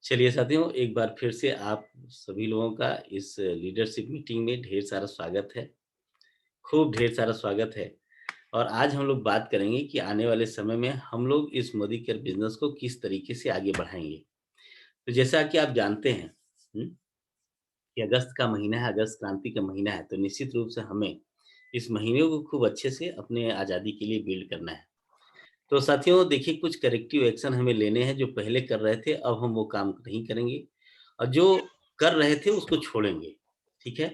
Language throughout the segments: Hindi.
चलिए साथियों, एक बार फिर से आप सभी लोगों का इस लीडरशिप मीटिंग में ढेर सारा स्वागत है। खूब ढेर सारा स्वागत है और आज हम लोग बात करेंगे कि आने वाले समय में हम लोग इस मोदी केयर बिज़नेस को किस तरीके से आगे बढ़ाएँगे। तो जैसा कि आप जानते हैं हुँ, कि अगस्त का महीना है, अगस्त क्रांति का महीना है, तो निश्चित रूप से हमें इस महीने को खूब अच्छे से अपने आज़ादी के लिए बिल्ड करना है। तो साथियों देखिए कुछ करेक्टिव एक्शन हमें लेने हैं, जो पहले कर रहे थे अब हम वो काम नहीं करेंगे और जो कर रहे थे उसको छोड़ेंगे, ठीक है?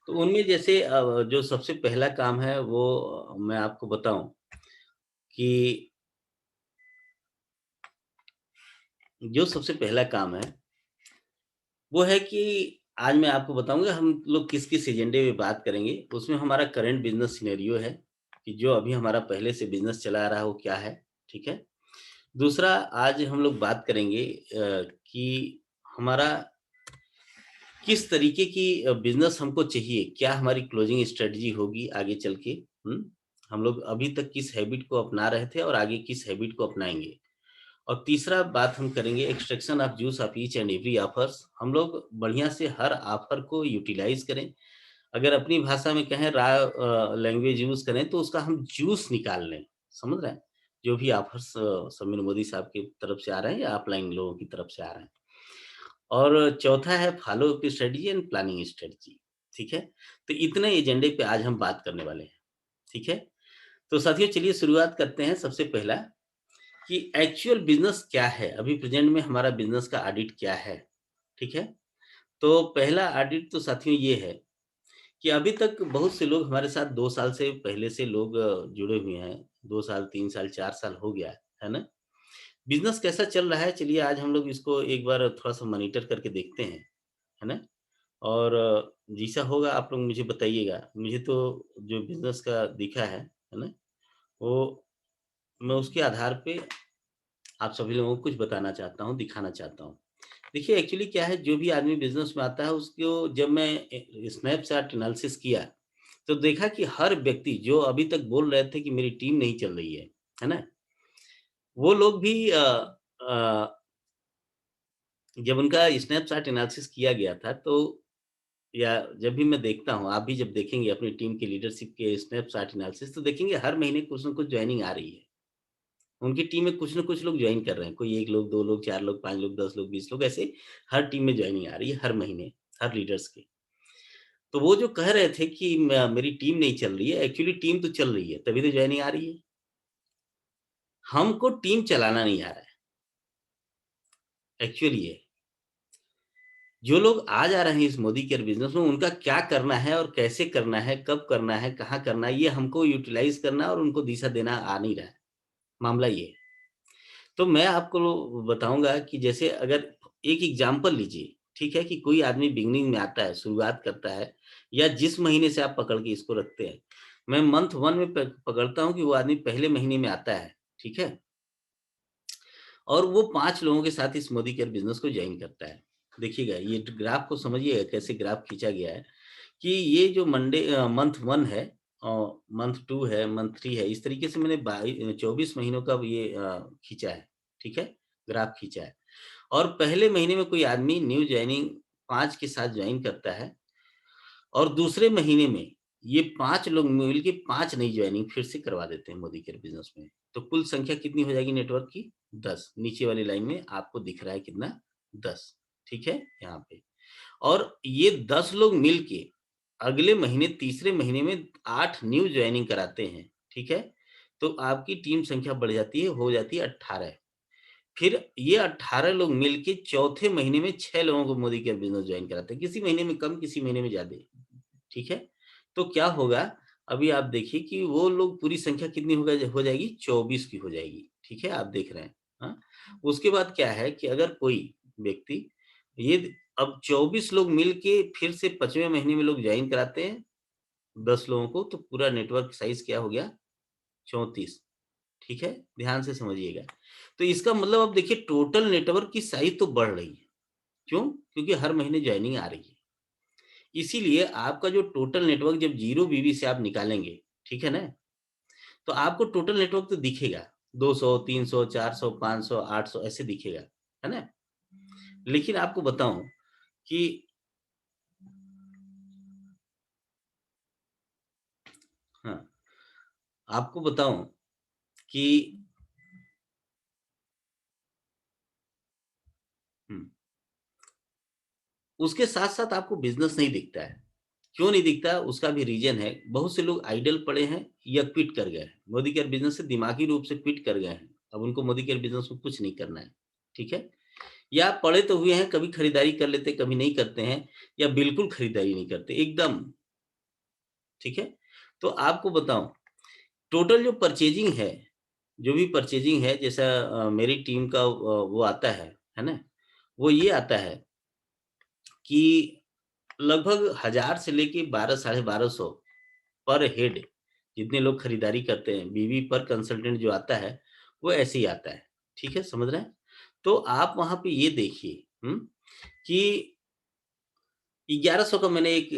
तो उनमें जैसे जो सबसे पहला काम है वो मैं आपको बताऊँ कि जो सबसे पहला काम है, वो है कि आज मैं आपको बताऊँगा हम लोग किस-किस एजेंडे पे बात करेंगे। उसमें हमारा करंट बिज़नेस सिनेरियो है, कि जो अभी हमारा पहले से बिज़नेस चला आ रहा है वो क्या है, ठीक है? दूसरा आज हम लोग बात करेंगे कि हमारा किस तरीके की बिज़नेस हमको चाहिए? क्या हमारी क्लोजिंग स्ट्रैटेजी होगी आगे चल के? हुँ? हम लोग अभी तक किस हैबिट को अपना रहे थे और आगे किस हैबिट को अपनाएँगे? और तीसरा बात हम करेंगे extraction of juice of each and every offers. हम लोग बढ़िया से हर ऑफर को यूटिलाइज़ करें। अगर अपनी भाषा में कहें लैंग्वेज यूज़ करें तो उसका हम जूस निकाल लें, समझ रहे हैं? जो भी ऑफर्स समीर मोदी साहब की तरफ से आ रहे हैं या ऑफलाइन लोगों की तरफ से आ रहे हैं। और चौथा है follow up strategy and planning strategy, ठीक है? तो इतने एजेंडे पे आज हम बात करने वाले हैं, ठीक है? तो साथियों चलिए शुरुआत करते हैं सबसे पहला कि एक्चुअल बिज़नेस क्या है? अभी प्रेज़ेंट में हमारा बिज़नेस का ऑडिट क्या है? ठीक है? तो पहला ऑडिट तो साथियों ये है कि अभी तक बहुत से लोग हमारे साथ 2 साल से पहले से लोग जुड़े हुए हैं। 2 साल, 3 साल, 4 साल हो गया है ना? बिज़नेस कैसा चल रहा है? चलिए आज हम लोग इसको एक बार थोड़ा-सा मॉनिटर करके देखते हैं, है ना? और जैसा होगा आप लोग मुझे बताइएगा। मुझे तो जो बिज़नेस का दिखा है ना? वो मैं उसके आधार पे आप सभी लोगों को कुछ बताना चाहता हूँ, दिखाना चाहता हूँ। देखिए एक्चुअली क्या है, जो भी आदमी बिज़नेस में आता है उसको जब मैं स्नैपचैट एनालिसिस किया, तो देखा कि हर व्यक्ति जो अभी तक बोल रहे थे कि मेरी टीम नहीं चल रही है ना? वो लोग भी अ, जब उनका स्नैपचैट एनालिसिस किया गया था तो या जब भी मैं देखता हूँ, आप भी जब देखेंगे अपनी टीम के लीडरशिप के स्नैपचैट एनालिसिस तो देखेंगे हर महीने कुछ न कुछ जॉइनिंग आ रही है। उनकी टीम में कुछ न कुछ लोग जॉइन कर रहे हैं। कोई 1 लोग, 2 लोग, 4 लोग, 5 लोग, 10 लोग, 20 लोग ऐसे हर टीम में जॉइनिंग आ रही है हर महीने, हर लीडर्स की। तो वो जो कह रहे थे कि मेरी टीम नहीं चल रही है, एक्चुअली टीम तो चल रही है, तभी तो जॉइनिंग आ रही है। हमको टीम चलाना नहीं आ रहा है, एक्चुअली ये। जो लोग आ जा रहे हैं इस मोदी केयर बिज़नेस में, उनका क्या करना है और कैसे करना है, कब करना है, कहाँ करना है, ये हमको यूटिलाइज़ करना है और उनको दिशा देना आ नहीं रहा है। मामला ये है। तो मैं आपको बताऊँगा कि जैसे अगर एक एग्ज़ाम्पल लीजिए, ठीक है? कि कोई आदमी बिगिनिंग में आता है, शुरुआत करता है या जिस महीने से आप पकड़ के इसको रखते हैं। मैं मंथ 1 में पकड़ता हूँ कि वो आदमी पहले महीने में आता है, ठीक है? और वो 5 लोगों के साथ इस मोदी केयर बिज़नेस को जॉइन करता है। देखिएगा ये ग्राफ को समझिएगा कैसे ग्राफ खींचा गया है कि ये जो मंथ 1 है मंथ 2 है, मंथ 3 है, इस तरीके से मैंने 24 महीनों का ये खींचा है, ठीक है? ग्राफ खींचा है। और पहले महीने में कोई आदमी न्यू जॉइनिंग 5 के साथ जॉइन करता है और दूसरे महीने में ये 5 लोग मिल के 5 नई जॉइनिंग फिर से करवा देते हैं मोदी केयर बिज़नेस में। तो कुल संख्या कितनी हो जाएगी नेटवर्क की? 10 नीचे वाली लाइन में आपको दिख रहा है कितना? 10 ठीक है? यहाँ पे। और ये 10 लोग मिल के अगले महीने तीसरे महीने में 8 न्यू जॉइनिंग कराते हैं, ठीक है? तो आपकी टीम संख्या बढ़ जाती है, हो जाती है 18। फिर ये 18 लोग मिलके चौथे महीने में 6 लोगों को मोदी केयर बिज़नेस जॉइन कराते हैं। किसी महीने में कम, किसी महीने में ज़्यादा, ठीक है? तो क्या होगा, अभी आप देखिए कि वो लोग पूरी संख्या कितनी हो जाएगी 24 की हो जाएगी, ठीक है? आप देख रहे हैं, हाँ? उसके बाद क्या है कि अगर कोई व्यक्ति ये अब 24 लोग मिल के फिर से 5वें महीने में लोग जॉइन कराते हैं 10 लोगों को, तो पूरा नेटवर्क साइज़ क्या हो गया 34 ठीक है? ध्यान से समझिएगा। तो इसका मतलब अब देखिए टोटल नेटवर्क की साइज़ तो बढ़ रही है। क्यों? क्योंकि हर महीने जॉइनिंग आ रही है। इसीलिए आपका जो टोटल नेटवर्क जब 0 बीवी से आप निकालेंगे, ठीक है ना? तो आपको टोटल नेटवर्क तो दिखेगा। 200, 300, 400, 500, 800 ऐसे दिखेगा, है ना? लेकिन आपको बताऊँ कि हाँ, आपको बताऊँ कि हुँ, उसके साथ-साथ आपको बिज़नेस नहीं दिखता है। क्यों नहीं दिखता? उसका भी रीज़न है। बहुत से लोग आइडल पड़े हैं या क्विट कर गए हैं। मोदी केयर बिज़नेस से दिमागी रूप से क्विट कर गए हैं। अब उनको मोदी केयर बिज़नेस में कुछ नहीं करना है। ठीक है? या पड़े तो हुए हैं, कभी खरीदारी कर लेते हैं, कभी नहीं करते हैं या बिल्कुल खरीदारी नहीं करते, एकदम। ठीक है? तो आपको बताऊँ, टोटल जो परचेज़िंग है, जो भी परचेज़िंग है, जैसा मेरी टीम का वो आता है ना? वो ये आता है कि लगभग 1000 से लेके 12 साढ़े 1200 पर हेड, जितने लोग खरीदारी करते हैं, बीवी पर कंसल्टेंट जो आता है, वो ऐसे ही आता है। ठीक है, समझ रहे हैं? तो आप वहाँ पे ये देखिए कि 1100 का मैंने एक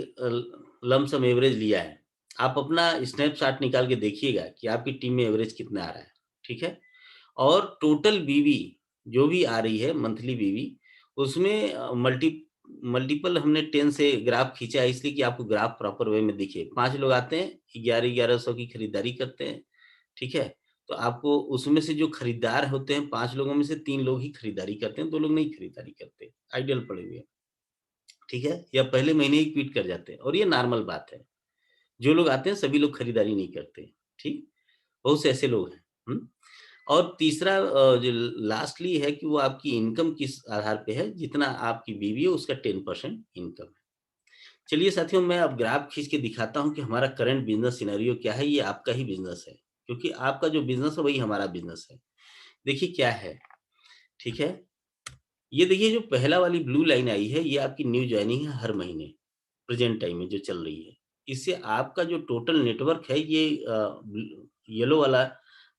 लमसम एवरेज लिया है। आप अपना स्नैपशॉट निकाल के देखिएगा कि आपकी टीम में एवरेज कितना आ रहा है, ठीक है? और टोटल बीवी जो भी आ रही है मंथली बीवी, उसमें मल्टीपल हमने 10 से ग्राफ खींचा है इसलिए कि आपको ग्राफ प्रॉपर वे में दिखे। 5 लोग आते हैं, 11-1100 की खरीदारी करते हैं, ठीक है? तो आपको उसमें से जो खरीदार होते हैं 5 लोगों में से 3 लोग ही खरीदारी करते हैं, 2 लोग नहीं खरीदारी करते, आइडल पड़े हुए हैं। ठीक है? या पहले महीने ही क्विट कर जाते हैं और ये नॉर्मल बात है। जो लोग आते हैं सभी लोग खरीदारी नहीं करते, ठीक? बहुत से ऐसे लोग हैं। हुँ? और तीसरा जो लास्टली है कि वो आपकी इनकम किस आधार पे है, जितना आपकी बीवी है उसका 10% इनकम है। चलिए साथियों मैं अब ग्राफ खींच के दिखाता हूँ कि हमारा करंट बिज़नेस सिनेरियो क्या है, ये आपका ही बिज़नेस है। क्योंकि आपका जो बिज़नेस है वही हमारा बिज़नेस है। देखिए क्या है, ठीक है? ये देखिए जो पहला वाली ब्लू लाइन आई है, ये आपकी न्यू जॉइनिंग है हर महीने। प्रेज़ेंट टाइम में जो चल रही है। इससे आपका जो टोटल नेटवर्क है ये येलो वाला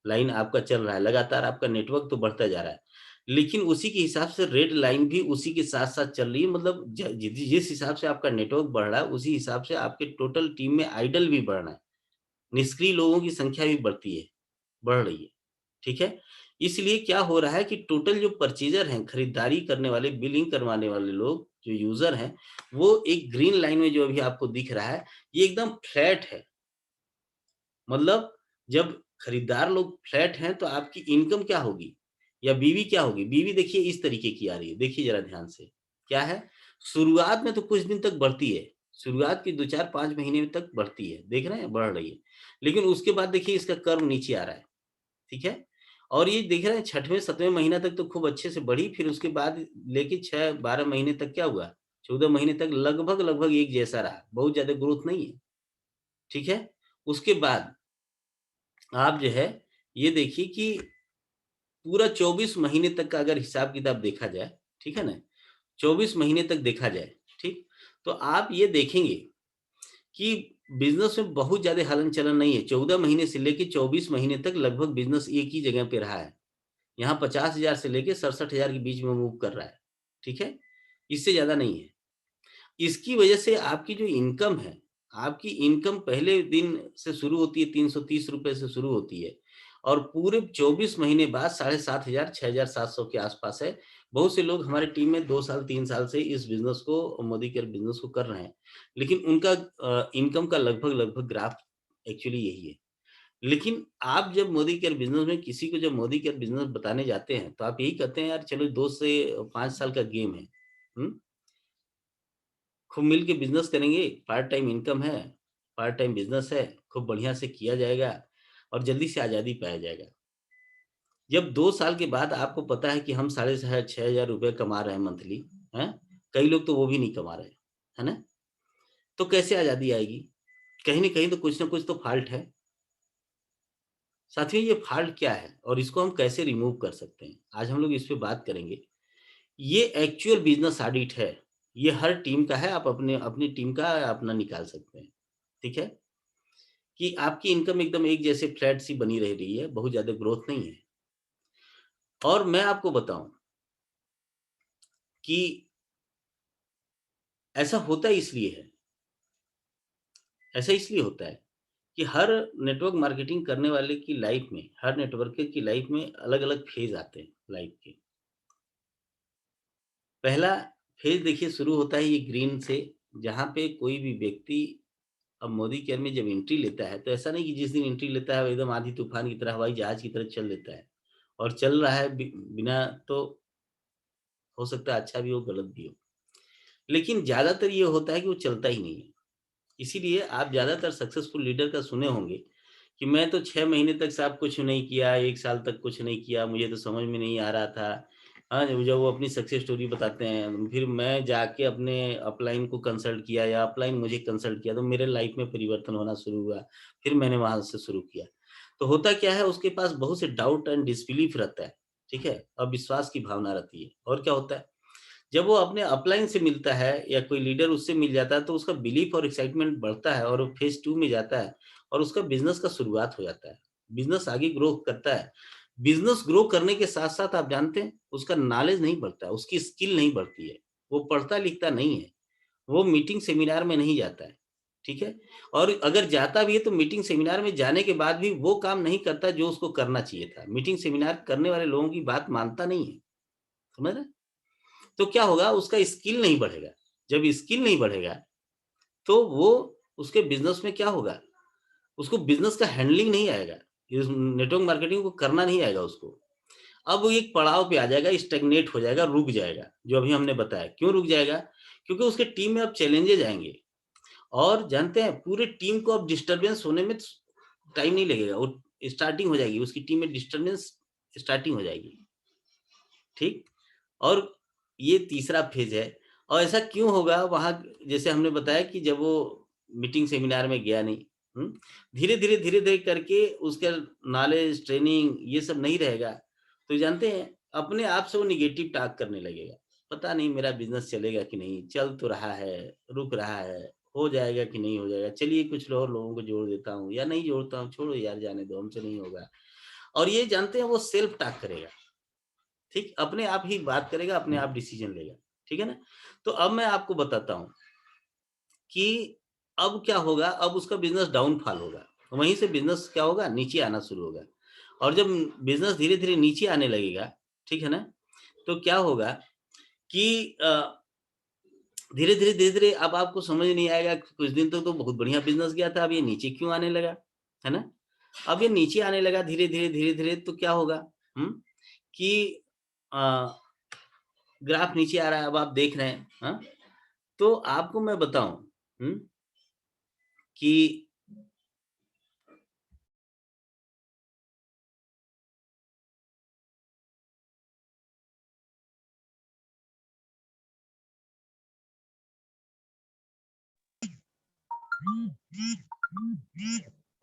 लाइन आपका चल रहा है, लगातार आपका नेटवर्क तो बढ़ता जा रहा है। लेकिन उसी के हिसाब से रेड लाइन भी उसी के साथ-साथ चल रही है मतलब जिस हिसाब से आपका नेटवर्क बढ़ रहा है, उसी हिसाब से आपके टोटल टीम में आइडल भी बढ़ रहा है। निष्क्रिय लोगों की संख्या भी बढ़ती है, बढ़ रही है। ठीक है? इसलिए क्या हो रहा है कि टोटल जो परचेज़र हैं, खरीदारी करने वाले, बिलिंग करवाने वाले लोग, जो यूज़र हैं, वो एक ग्रीन लाइन में जो अभी आपको दिख रहा है, ये एकदम फ्लैट है। मतलब जब खरीदार लोग फ्लैट हैं, तो आपकी इनकम क्या होगी? या बीवी क्या होगी? बीवी देखिए इस तरीके की आ रही है, देखिए ज़रा ध्यान से। क्या है? शुरुआत में तो कुछ दिन तक बढ़ती है। शुरुआत के 2, 4, 5 महीने तक बढ़ती है। देख रहे हैं? बढ़ रही है। लेकिन उसके बाद देखिए इसका कर्व नीचे आ रहा है। ठीक है? और ये देख रहे हैं 6वें 7वें महीना तक तो खूब अच्छे से बढ़ी, फिर उसके बाद लेके 6-12 महीने तक क्या हुआ? 14 महीने तक लगभग-लगभग एक जैसा रहा, बहुत ज़्यादा ग्रोथ नहीं है, ठीक है? उसके बाद आप जो है, ये देखिए कि पूरा 24 महीने तक का अगर हिसाब-किताब देखा जाए, ठीक है ना? 24 महीने तक देखा जाए, ठीक? तो आप ये देखेंगे कि बिज़नेस में बहुत ज़्यादा हलन-चलन नहीं है, 14 महीने से लेके 24 महीने तक लगभग बिज़नेस एक ही जगह पे रहा है। यहाँ 50,000 से लेके 67,000 के बीच में मूव कर रहा है, ठीक है? इससे ज़्यादा नहीं है। इसकी वजह से आपकी जो इनकम है, आपकी इनकम पहले दिन से शुरू होती है ₹330 से शुरू होती है और पूरे 24 महीने बाद 7,500 6,700 के आस-पास है। बहुत से लोग हमारी टीम में 2 साल 3 साल से इस बिज़नेस को मोदी केयर बिज़नेस को कर रहे हैं। लेकिन उनका इनकम का लगभग-लगभग ग्राफ एक्चुअली यही है। लेकिन आप जब मोदी केयर बिज़नेस में किसी को जब मोदी केयर बिज़नेस बताने जाते हैं, तो आप यही कहते हैं यार चलो 2 से 5 साल का गेम है। हुँ? खूब मिल के बिज़नेस करेंगे, पार्ट टाइम इनकम है, पार्ट टाइम बिज़नेस है, खूब बढ़िया से किया जाएगा और जल्दी से आज़ादी पाया जाएगा। जब 2 साल के बाद आपको पता है कि हम साढ़े 6,000 रुपए कमा रहे हैं मंथली, हैं? कई लोग तो वो भी नहीं कमा रहे, है ना? तो कैसे आज़ादी आएगी? कहीं न कहीं तो कुछ न कुछ तो फ़ॉल्ट है। साथियों ये फ़ॉल्ट क्या है और इसको हम कैसे रिमूव कर सकते हैं? आज हम लोग इस पे बात करेंगे। ये एक्चुअल बिज़नेस ऑडिट है। ये हर टीम का है, आप अपने अपनी टीम का अपना निकाल सकते हैं। ठीक है? कि आपकी इनकम एकदम एक जैसे फ्लैट सी बनी रह रही है, बहुत ज़्यादा ग्रोथ नहीं है। और मैं आपको बताऊँ कि ऐसा होता इसलिए है, ऐसा इसलिए होता है कि हर नेटवर्क मार्केटिंग करने वाले की लाइफ़ में, हर नेटवर्कर की लाइफ़ में अलग-अलग फ़ेज़ आते हैं लाइफ़ के। पहला फेज़ देखिए शुरू होता है ये ग्रीन से, जहाँ पे कोई भी व्यक्ति अब मोदी केयर में जब एंट्री लेता है, तो ऐसा नहीं कि जिस दिन एंट्री लेता है वो एकदम आंधी तूफ़ान की तरह हवाई जहाज़ की तरह चल देता है और चल रहा है बिना तो हो सकता है अच्छा भी हो, गलत भी हो। लेकिन ज़्यादातर ये होता है कि वो चलता ही नहीं है। इसीलिए आप ज़्यादातर सक्सेसफुल लीडर का सुने होंगे कि मैं तो 6 महीने तक साहब कुछ नहीं किया, 1 साल तक कुछ नहीं किया, मुझे तो समझ में नहीं आ रहा था। हाँ, जब वो अपनी सक्सेस स्टोरी बताते हैं, फिर मैं जाके अपने अपलाइन को कंसल्ट किया या अपलाइन मुझे कंसल्ट किया, तो मेरे लाइफ में परिवर्तन होना शुरू हुआ। फिर मैंने वहाँ से शुरू किया। तो होता क्या है, उसके पास बहुत से डाउट एंड डिसबिलीफ रहता है, ठीक है? अविश्वास की भावना रहती है और क्या होता है जब वो अपने अपलाइन से मिलता है या कोई लीडर उससे मिल जाता है तो उसका बिलीफ और एक्साइटमेंट बढ़ता है और वो फेज़ 2 में जाता है और उसका बिज़नेस का शुरुआत हो जाता है। बिज़नेस आगे ग्रो करता है। बिज़नेस ग्रो करने के साथ-साथ आप जानते हैं उसका नॉलेज नहीं बढ़ता है, उसकी स्किल नहीं बढ़ती है। वो पढ़ता-लिखता नहीं है। वो मीटिंग सेमिनार में नहीं जाता है, ठीक है? और अगर जाता भी है तो मीटिंग सेमिनार में जाने के बाद भी वो काम नहीं करता जो उसको करना चाहिए था। मीटिंग सेमिनार करने वाले लोगों की बात मानता नहीं है। समझ रहे हैं? तो क्या होगा उसका स्किल नहीं बढ़ेगा। जब स्किल नहीं बढ़ेगा, तो वो उसके बिज़नेस में क्या होगा? उसको बिज़नेस का हैंडलिंग नहीं आएगा। इस नेटवर्क मार्केटिंग को करना नहीं आएगा उसको। अब वो एक पड़ाव पे आ जाएगा, स्टैग्नेट हो जाएगा, रुक जाएगा, जो अभी हमने बताया। क्यों रुक जाएगा? क्योंकि उसके टीम में अब चैलेंजेज़ आएँगे और जानते हैं पूरे टीम को अब डिस्टर्बेंस होने में टाइम नहीं लगेगा। वो स्टार्टिंग हो जाएगी, उसकी टीम में डिस्टर्बेंस स्टार्टिंग हो जाएगी। ठीक? और ये तीसरा फ़ेज़ है और ऐसा क्यों होगा वहाँ जैसे हमने बताया कि जब वो मीटिंग सेमिनार में गया नहीं, हुँ? धीरे-धीरे, धीरे-धीरे करके उसका नॉलेज, ट्रेनिंग ये सब नहीं रहेगा, तो जानते हैं अपने आप से वो नेगेटिव टॉक करने लगेगा। पता नहीं मेरा बिज़नेस चलेगा कि नहीं, चल तो रहा है, रुक रहा है, हो जाएगा कि नहीं हो जाएगा, चलिए कुछ और लोगों को जोड़ देता हूँ या नहीं जोड़ता हूँ, छोड़ो यार जाने दो हमसे नहीं होगा। और ये जानते हैं वो सेल्फ टॉक करेगा। ठीक? अपने आप ही बात करेगा, अपने आप डिसीज़न लेगा। ठीक है ना? तो अब मैं आपको बताता हूँ कि अब क्या होगा, अब उसका बिज़नेस डाउनफॉल होगा। वहीं से बिज़नेस क्या होगा, नीचे आना शुरू होगा। और जब बिज़नेस धीरे-धीरे नीचे आने लगेगा, ठीक है ना? तो क्या होगा कि धीरे-धीरे, धीरे-धीरे अब आपको समझ नहीं आएगा, कुछ दिन तक तो बहुत बढ़िया बिज़नेस गया था, अब ये नीचे क्यों आने लगा? है ना? अब ये नीचे आने लगा धीरे-धीरे, धीरे-धीरे तो क्या होगा? हुँ? कि अ ग्राफ नीचे आ रहा है, अब आप देख रहे हैं, हाँ? तो आपको मैं बताऊँ हुँ, कि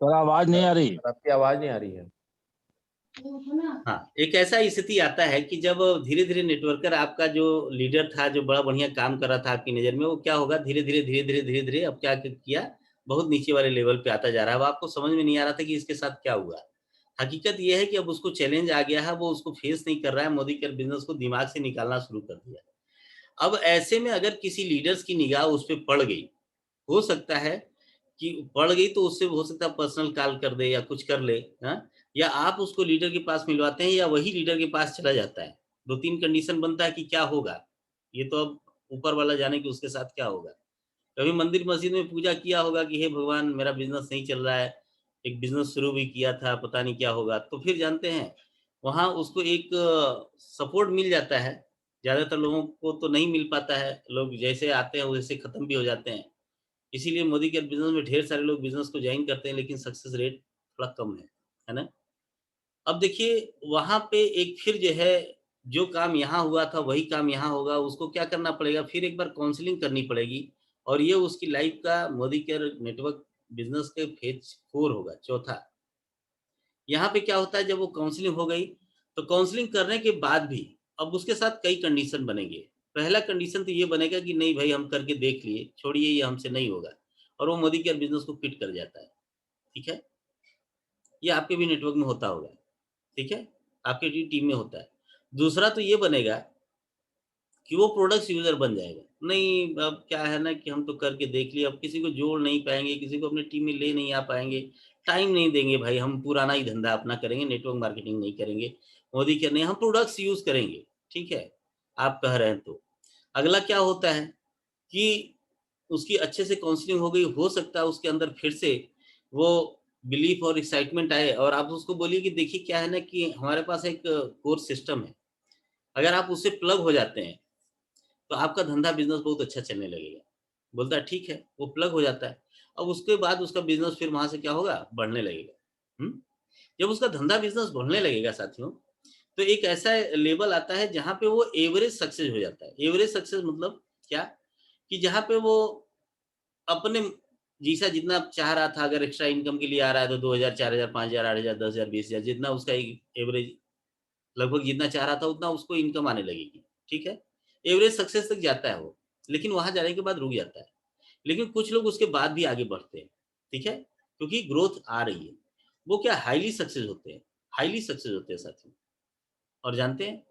सर आवाज नहीं आ रही। सर आपकी आवाज नहीं आ रही है। हाँ, एक ऐसा स्थिति आता है कि जब धीरे-धीरे नेटवर्कर आपका जो लीडर था, जो बड़ा बढ़िया काम कर रहा था आपकी नज़र में, वो क्या होगा धीरे-धीरे, धीरे-धीरे, धीरे-धीरे अब क्या क किया, बहुत नीचे वाले लेवल पे आता जा रहा है। अब आपको समझ में नहीं आ रहा था कि इसके साथ क्या हुआ। हकीकत ये है कि अब उसको चैलेंज आ गया है, वो उसको फेस नहीं कर रहा है, मोदी केयर बिज़नेस को दिमाग से निकालना शुरू कर दिया। अब ऐसे में अगर किसी लीडर्स की निगाह उस पे पड़ गई, हो सकता है कि पड़ गई तो उससे हो सकता है पर्सनल कॉल कर दे या कुछ कर ले, हाँ? या आप उसको लीडर के पास मिलवाते हैं या वही लीडर के पास चला जाता है। 2-3 कंडीशन बनता है कि क्या होगा? ये तो अब ऊपर वाला जाने कि उसके साथ क्या होगा। कभी मंदिर मस्जिद में पूजा किया होगा कि हे भगवान मेरा बिज़नेस नहीं चल रहा है, एक बिज़नेस शुरू भी किया था, पता नहीं क्या होगा। तो फिर जानते हैं, वहाँ उसको एक सपोर्ट मिल जाता है। ज़्यादातर लोगों को तो नहीं मिल पाता है, लोग जैसे आते हैं वैसे खत्म भी हो जाते हैं। इसीलिए मोदी केयर बिज़नेस में ढेर सारे लोग बिज़नेस को जॉइन करते हैं लेकिन सक्सेस रेट थोड़ा कम है ना? अब देखिए वहाँ पे एक फिर जो है, जो काम यहाँ हुआ था वही काम यहाँ होगा, उसको क्या करना पड़ेगा फिर एक बार काउंसलिंग करनी पड़ेगी और ये उसकी लाइफ़ का मोदी केयर नेटवर्क बिज़नेस के फेज़ 4 होगा, चौथा। यहाँ पे क्या होता है जब वो काउंसलिंग हो गई, तो काउंसलिंग करने के बाद भी अब उसके साथ कई कंडीशन बनेंगे। पहला कंडीशन तो ये बनेगा कि नहीं भाई हम करके देख लिए, छोड़िए ये हमसे नहीं होगा और वो मोदी केयर बिज़नेस को क्विट कर जाता है, ठीक है? ये आपके भी नेटवर्क में होता होगा, ठीक है? आपके भी टीम में होता है। दूसरा तो ये बनेगा कि वो प्रोडक्ट्स यूज़र बन जाएगा। नहीं, अब क्या है ना कि हम तो करके देख लिए, अब किसी को जोड़ नहीं पाएँगे, किसी को अपनी टीम में ले नहीं आ पाएँगे, टाइम नहीं देंगे भाई, हम पुराना ही धंधा अपना करेंगे, नेटवर्क मार्केटिंग नहीं करेंगे, मोदी केयर नहीं, हम प्रोडक्ट्स यूज़ करेंगे, ठीक है? आप कह रहे हैं तो। अगला क्या होता है कि उसकी अच्छे से काउंसलिंग हो गई, हो सकता है उसके अंदर फिर से वो बिलीफ और एक्साइटमेंट आए और आप उसको बोलिए कि देखिए क्या है ना कि हमारे पास एक कोर्स सिस्टम है। अगर आप उससे प्लग हो जाते हैं, तो आपका धंधा बिज़नेस बहुत अच्छा चलने लगेगा। बोलता है ठीक है, वो प्लग हो जाता है। अब उसके बाद उसका बिज़नेस फिर वहाँ से क्या होगा? बढ़ने लगेगा। हुँ? जब उसका धंधा बिज़नेस बढ़ने लगेगा साथियों, तो एक ऐसा लेवल आता है जहाँ पे वो एवरेज सक्सेस हो जाता है। एवरेज सक्सेस मतलब क्या? कि जहाँ पे वो अपने जैसा जितना चाह रहा था अगर एक्स्ट्रा इनकम के लिए आ रहा है तो 2000, 4000, 5000, 8000, 10,000, 20,000 जितना उसका एवरेज लगभग जितना चाह रहा था उतना उसको इनकम आने लगेगी, ठीक है? एवरेज सक्सेस तक जाता है वो, लेकिन वहाँ जाने के बाद रुक जाता है। लेकिन कुछ लोग उसके बाद भी आगे बढ़ते हैं, ठीक है? क्योंकि ग्रोथ आ रही है। वो क्या हाइली सक्सेस होते हैं साथियों। और जानते हैं,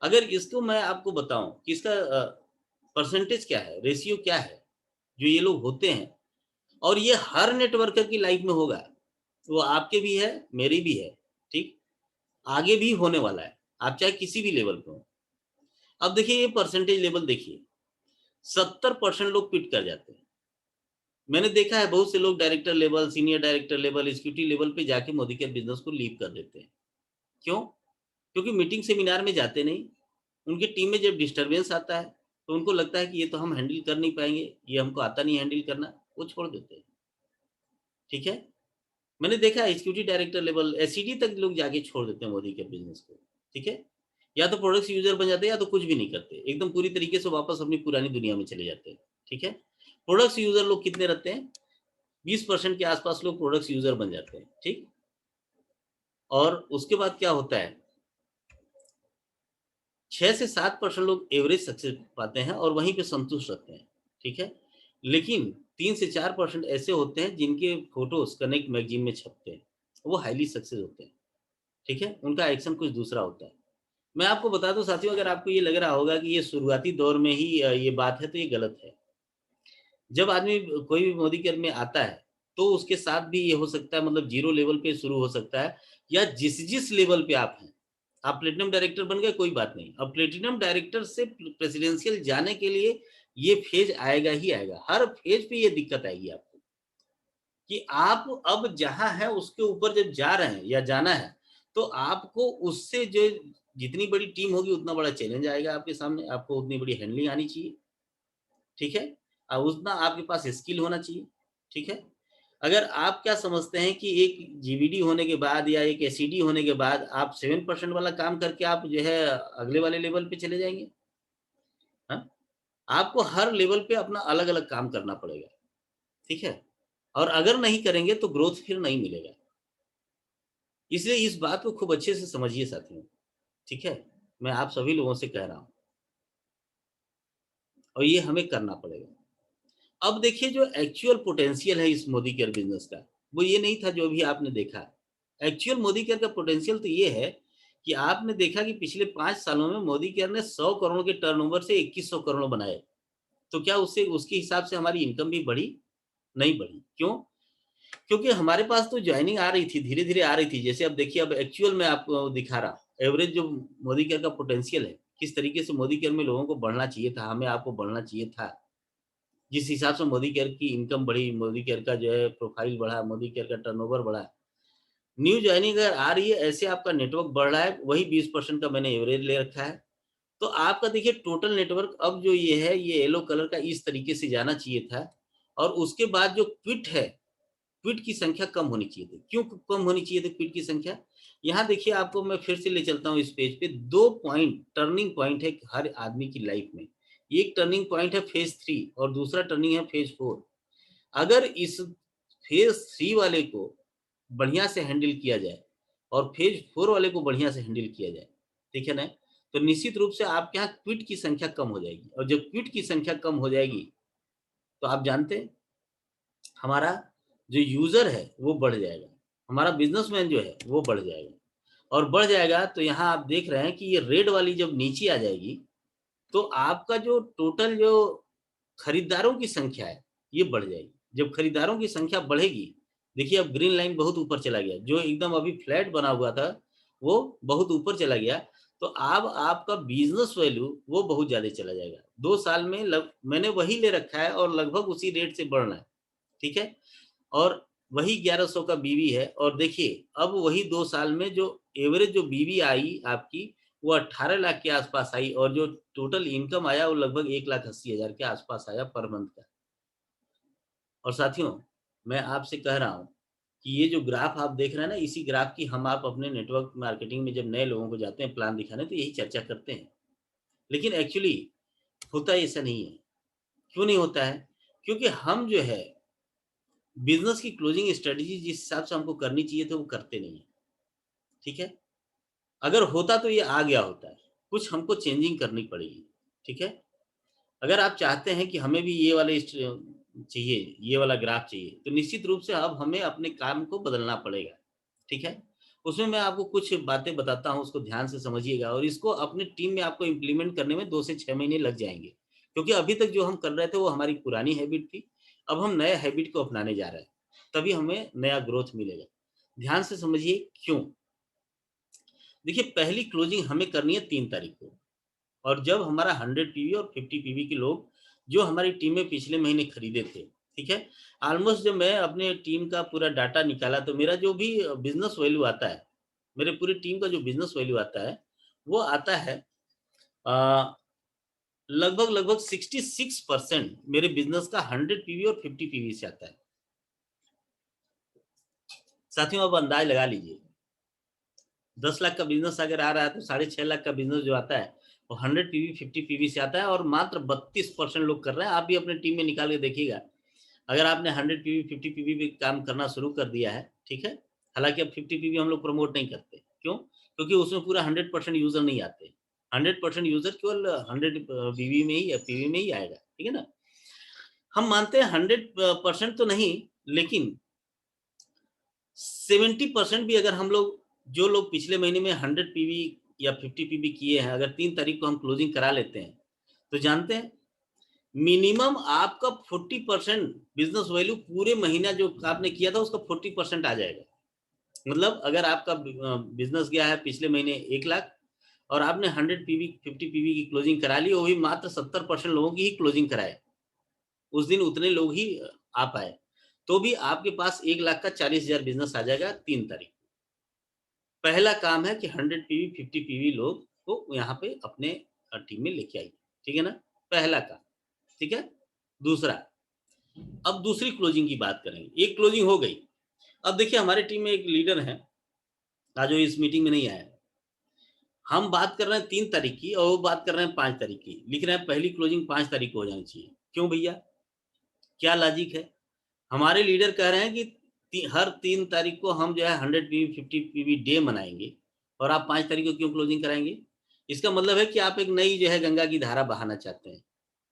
अगर इसको मैं आपको बताऊँ कि इसका परसेंटेज क्या है, रेशियो क्या है, जो ये लोग होते हैं और ये हर नेटवर्कर की लाइफ में होगा। वो आपके भी है, मेरी भी है, ठीक? आगे भी होने वाला है, आप चाहे किसी भी लेवल पे हो। अब देखिए ये परसेंटेज लेवल देखिए, 70% लोग क्विट कर जाते हैं। मैंने देखा है बहुत से लोग director level, senior director level, executive level पे जाके मोदी केयर बिज़नेस को लीव कर देते हैं। क्यों? क्योंकि मीटिंग सेमिनार में जाते नहीं, उनकी टीम में जब डिस्टर्बेंस आता है, तो उनको लगता है कि ये तो हम हैंडल कर नहीं पाएँगे, ये हमको आता नहीं हैंडल करना, वो छोड़ देते हैं, ठीक है? मैंने देखा है एग्जीक्यूटिव डायरेक्टर लेवल, एसईडी तक लोग जाके छोड़ देते हैं मोदी केयर बिज़नेस को, ठीक है? या तो प्रोडक्ट्स यूज़र बन जाते हैं या तो कुछ भी नहीं करते, एकदम पूरी तरीके से वापस अपनी पुरानी दुनिया में चले जाते हैं, ठीक है? प्रोडक्ट्स यूज़र लोग कितने रहते हैं? 20% के आस-पास लोग प्रोडक्ट्स यूज़र बन जाते हैं, ठीक? और उसके बाद क्या होता है 6 से 7% लोग एवरेज सक्सेस पाते हैं और वहीं पे संतुष्ट रहते हैं, ठीक है? लेकिन 3 से 4% ऐसे होते हैं जिनके फ़ोटोज़ कनेक्ट मैगज़ीन में छपते हैं, वो हाइली सक्सेस होते हैं, ठीक है? उनका एक्शन कुछ दूसरा होता है। मैं आपको बता दूँ साथियों अगर आपको ये लग रहा होगा कि ये शुरुआती दौर में ही ये बात है तो ये गलत है। जब आदमी कोई भी मोदी केयर में आता है, तो उसके साथ भी ये हो सकता है मतलब ज़ीरो लेवल पे शुरू हो सकता है या जिस-जिस लेवल पे आप हैं। आप प्लैटिनम डायरेक्टर बन गए कोई बात नहीं। अब प्लैटिनम डायरेक्टर से प्रेसिडेंशियल जाने के लिए ये फ़ेज़ आएगा ही आएगा। हर फ़ेज़ पे ये दिक्कत आएगी आपको कि आप अब जहाँ हैं उसके ऊपर जब जा रहे हैं या जाना है, तो आपको उससे जो जितनी बड़ी टीम होगी उतना बड़ा चैलेंज आएगा आपके सामने, आपको उतनी बड़ी हैंडलिंग आनी चाहिए। ठीक है? उतना आपके पास स्किल होना चाहिए, ठीक है? अगर आप क्या समझते हैं कि एक जीवीडी होने के बाद या एक एसईडी होने के बाद आप 7% वाला काम करके आप जो है अगले वाले लेवल पे चले जाएँगे? हाँ? आपको हर लेवल पे अपना अलग-अलग काम करना पड़ेगा, ठीक है? और अगर नहीं करेंगे तो ग्रोथ फिर नहीं मिलेगा। इसलिए इस बात को खूब अच्छे से समझिए साथियों, ठीक है? मैं आप सभी लोगों से कह रहा हूँ और ये हमें करना पड़ेगा। अब देखिए जो एक्चुअल पोटेंशियल है इस मोदी केयर बिज़नेस का, वो ये नहीं था जो अभी आपने देखा। एक्चुअल मोदी केयर का पोटेंशियल तो ये है कि आपने देखा कि पिछले 5 सालों में मोदी केयर ने 100 करोड़ के टर्नओवर से 2100 करोड़ बनाए। तो क्या उससे उसके हिसाब से हमारी इनकम भी बढ़ी? नहीं बढ़ी। क्यों? क्योंकि हमारे पास तो जॉइनिंग आ रही थी, धीरे-धीरे आ रही थी। जैसे अब देखिए अब एक्चुअल मैं आपको दिखा रहा हूँ। एवरेज जो मोदी केयर का पोटेंशियल है, किस तरीके से मोदी केयर में लोगों को बढ़ना चाहिए था, हमें आपको बढ़ना चाहिए था। जिस हिसाब से मोदी केयर की इनकम बढ़ी, मोदी केयर का जो है प्रोफाइल बढ़ा, मोदी केयर का टर्नओवर बढ़ा। न्यू जॉइनिंग अगर आ रही है, ऐसे आपका नेटवर्क बढ़ रहा है, वही 20% का मैंने एवरेज ले रखा है। तो आपका देखिए टोटल नेटवर्क अब जो ये है, ये येलो कलर का इस तरीके से जाना चाहिए था और उसके बाद जो क्विट है, क्विट की संख्या कम होनी चाहिए थी। क्यों कम होनी चाहिए थी क्विट की संख्या? यहाँ देखिए आपको मैं फिर से ले चलता हूँ इस पेज पे 2 पॉइंट टर्निंग पॉइंट है हर आदमी की लाइफ में। एक टर्निंग पॉइंट है फेज़ 3 और दूसरा टर्निंग है फेज़ 4। अगर इस फेज़ 3 वाले को बढ़िया से हैंडल किया जाए और फेज़ 4 वाले को बढ़िया से हैंडल किया जाए, ठीक है ना? तो निश्चित रूप से आपके यहाँ क्विट की संख्या कम हो जाएगी और जब क्विट की संख्या कम हो जाएगी, तो आप जानते हैं हमारा जो यूज़र है वो बढ़ जाएगा। हमारा बिज़नेसमैन जो है वो बढ़ जाएगा और बढ़ जाएगा तो यहाँ आप देख रहे हैं कि ये रेड वाली जब नीचे आ जाएगी, तो आपका जो टोटल जो खरीदारों की संख्या है, ये बढ़ जाएगी। जब खरीदारों की संख्या बढ़ेगी, देखिए अब ग्रीन लाइन बहुत ऊपर चला गया, जो एकदम अभी फ्लैट बना हुआ था, वो बहुत ऊपर चला गया। तो अब आपका बिज़नेस वैल्यू वो बहुत ज़्यादा चला जाएगा। 2 साल में लग मैंने वही ले रखा है और लगभग उसी रेट से बढ़ रहा है, ठीक है? और वही 1100 का बीवी है और देखिए अब वही 2 साल में जो एवरेज जो बीवी आई आपकी, वो 18 लाख के आस-पास आई और जो टोटल इनकम आया वो लगभग 1,80,000 के आस-पास आया पर मंथ का। और साथियों, मैं आपसे कह रहा हूँ कि ये जो ग्राफ आप देख रहे हैं ना, इसी ग्राफ की हम आप अपने नेटवर्क मार्केटिंग में जब नए लोगों को जाते हैं प्लान दिखाने तो यही चर्चा करते हैं। लेकिन एक्चुअली होता ऐसा नहीं है। क्यों नहीं होता है? क्योंकि हम जो है बिज़नेस की क्लोजिंग स्ट्रेटजी जिस हिसाब से हमको करनी चाहिए थी वो करते नहीं हैं, ठीक है? अगर होता तो ये आ गया होता है, कुछ हमको चेंजिंग करनी पड़ेगी, ठीक है? अगर आप चाहते हैं कि हमें भी ये वाले चाहिए, ये वाला ग्राफ चाहिए, तो निश्चित रूप से अब हमें अपने काम को बदलना पड़ेगा, ठीक है? उसमें मैं आपको कुछ बातें बताता हूँ, उसको ध्यान से समझिएगा और इसको अपनी टीम में आपको इम्प्लीमेंट करने में 2 से 6 महीने लग जाएँगे। क्योंकि अभी तक जो हम कर रहे थे, वो हमारी पुरानी हैबिट थी, अब हम नए हैबिट को अपनाने जा रहे हैं, तभी हमें नया ग्रोथ मिलेगा। ध्यान से समझिए क्यों? देखिए, पहली क्लोजिंग हमें करनी है 3 तारीख को। और जब हमारा 100 पीवी और 50 पीवी के लोग जो हमारी टीम में पिछले महीने खरीदे थे, ठीक है? ऑलमोस्ट जब मैं अपने टीम का पूरा डाटा निकाला तो मेरा जो भी बिज़नेस वैल्यू आता है, मेरे पूरी टीम का जो बिज़नेस वैल्यू आता है, वो आता है अ, लगभग-लगभग 66% मेरे बिज़नेस का 100 पीवी और 50 पीवी से आता है। साथियों अब अंदाज़ लगा लीजिए, 10 लाख का बिज़नेस अगर आ रहा है तो साढ़े 6 लाख का बिज़नेस जो आता है, वो 100 पीवी, 50 पीवी से आता है और मात्र 32% लोग कर रहे हैं। आप भी अपनी टीम में निकाल के देखिएगा। अगर आपने 100 पीवी, 50 पीवी पे काम करना शुरू कर दिया है, ठीक है? हालाँकि अब 50 पीवी हम लोग प्रमोट नहीं करते। क्यों? क्योंकि उसमें पूरा 100% यूज़र नहीं आते। 100% यूज़र केवल 100 वीवी में ही या पीवी में ही आएगा, ठीक है ना? हम मानते हैं 100 परसेंट तो नहीं, लेकिन 70% भी अगर हम लोग जो लोग पिछले महीने में 100 पीवी या 50 पीवी किए हैं, अगर 3 तारीख को हम क्लोजिंग करा लेते हैं, तो जानते हैं मिनिमम आपका 40% बिज़नेस वैल्यू पूरे महीना जो आपने किया था उसका 40% आ जाएगा। मतलब अगर आपका बिज़नेस गया है पिछले महीने 1 लाख और आपने 100 पीवी, 50 पीवी की क्लोजिंग करा ली, वो भी मात्र 70% लोगों की ही क्लोजिंग कराए। उस दिन उतने लोग ही आ पाए। तो भी आपके पास 1 लाख का 40,000 बिज़नेस आ जाएगा 3 तारीख। पहला काम है कि 100 पीवी, 50 पीवी लोग को यहाँ पे अपने टीम में लेके आइए, ठीक है ना? पहला काम, ठीक है? दूसरा, अब दूसरी क्लोजिंग की बात करेंगे। एक क्लोजिंग हो गई। अब देखिए हमारी टीम में एक लीडर हैं, आज वो इस मीटिंग में नहीं आया। हम बात कर रहे हैं 3 तारीख की और वो बात कर रहे हैं 5 तारीख की। लिख रहे हैं पहली क्लोजिंग 5 तारीख को हो जानी चाहिए। क्यों भैया? क्या लॉजिक है? हमारे लीडर कह रहे हैं कि हर 3 तारीख को हम जो है 100 पीवी 50 पीवी डे मनाएँगे और आप 5 तारीख को क्यों क्लोजिंग कराएँगे? इसका मतलब है कि आप एक नई जो है गंगा की धारा बहाना चाहते हैं,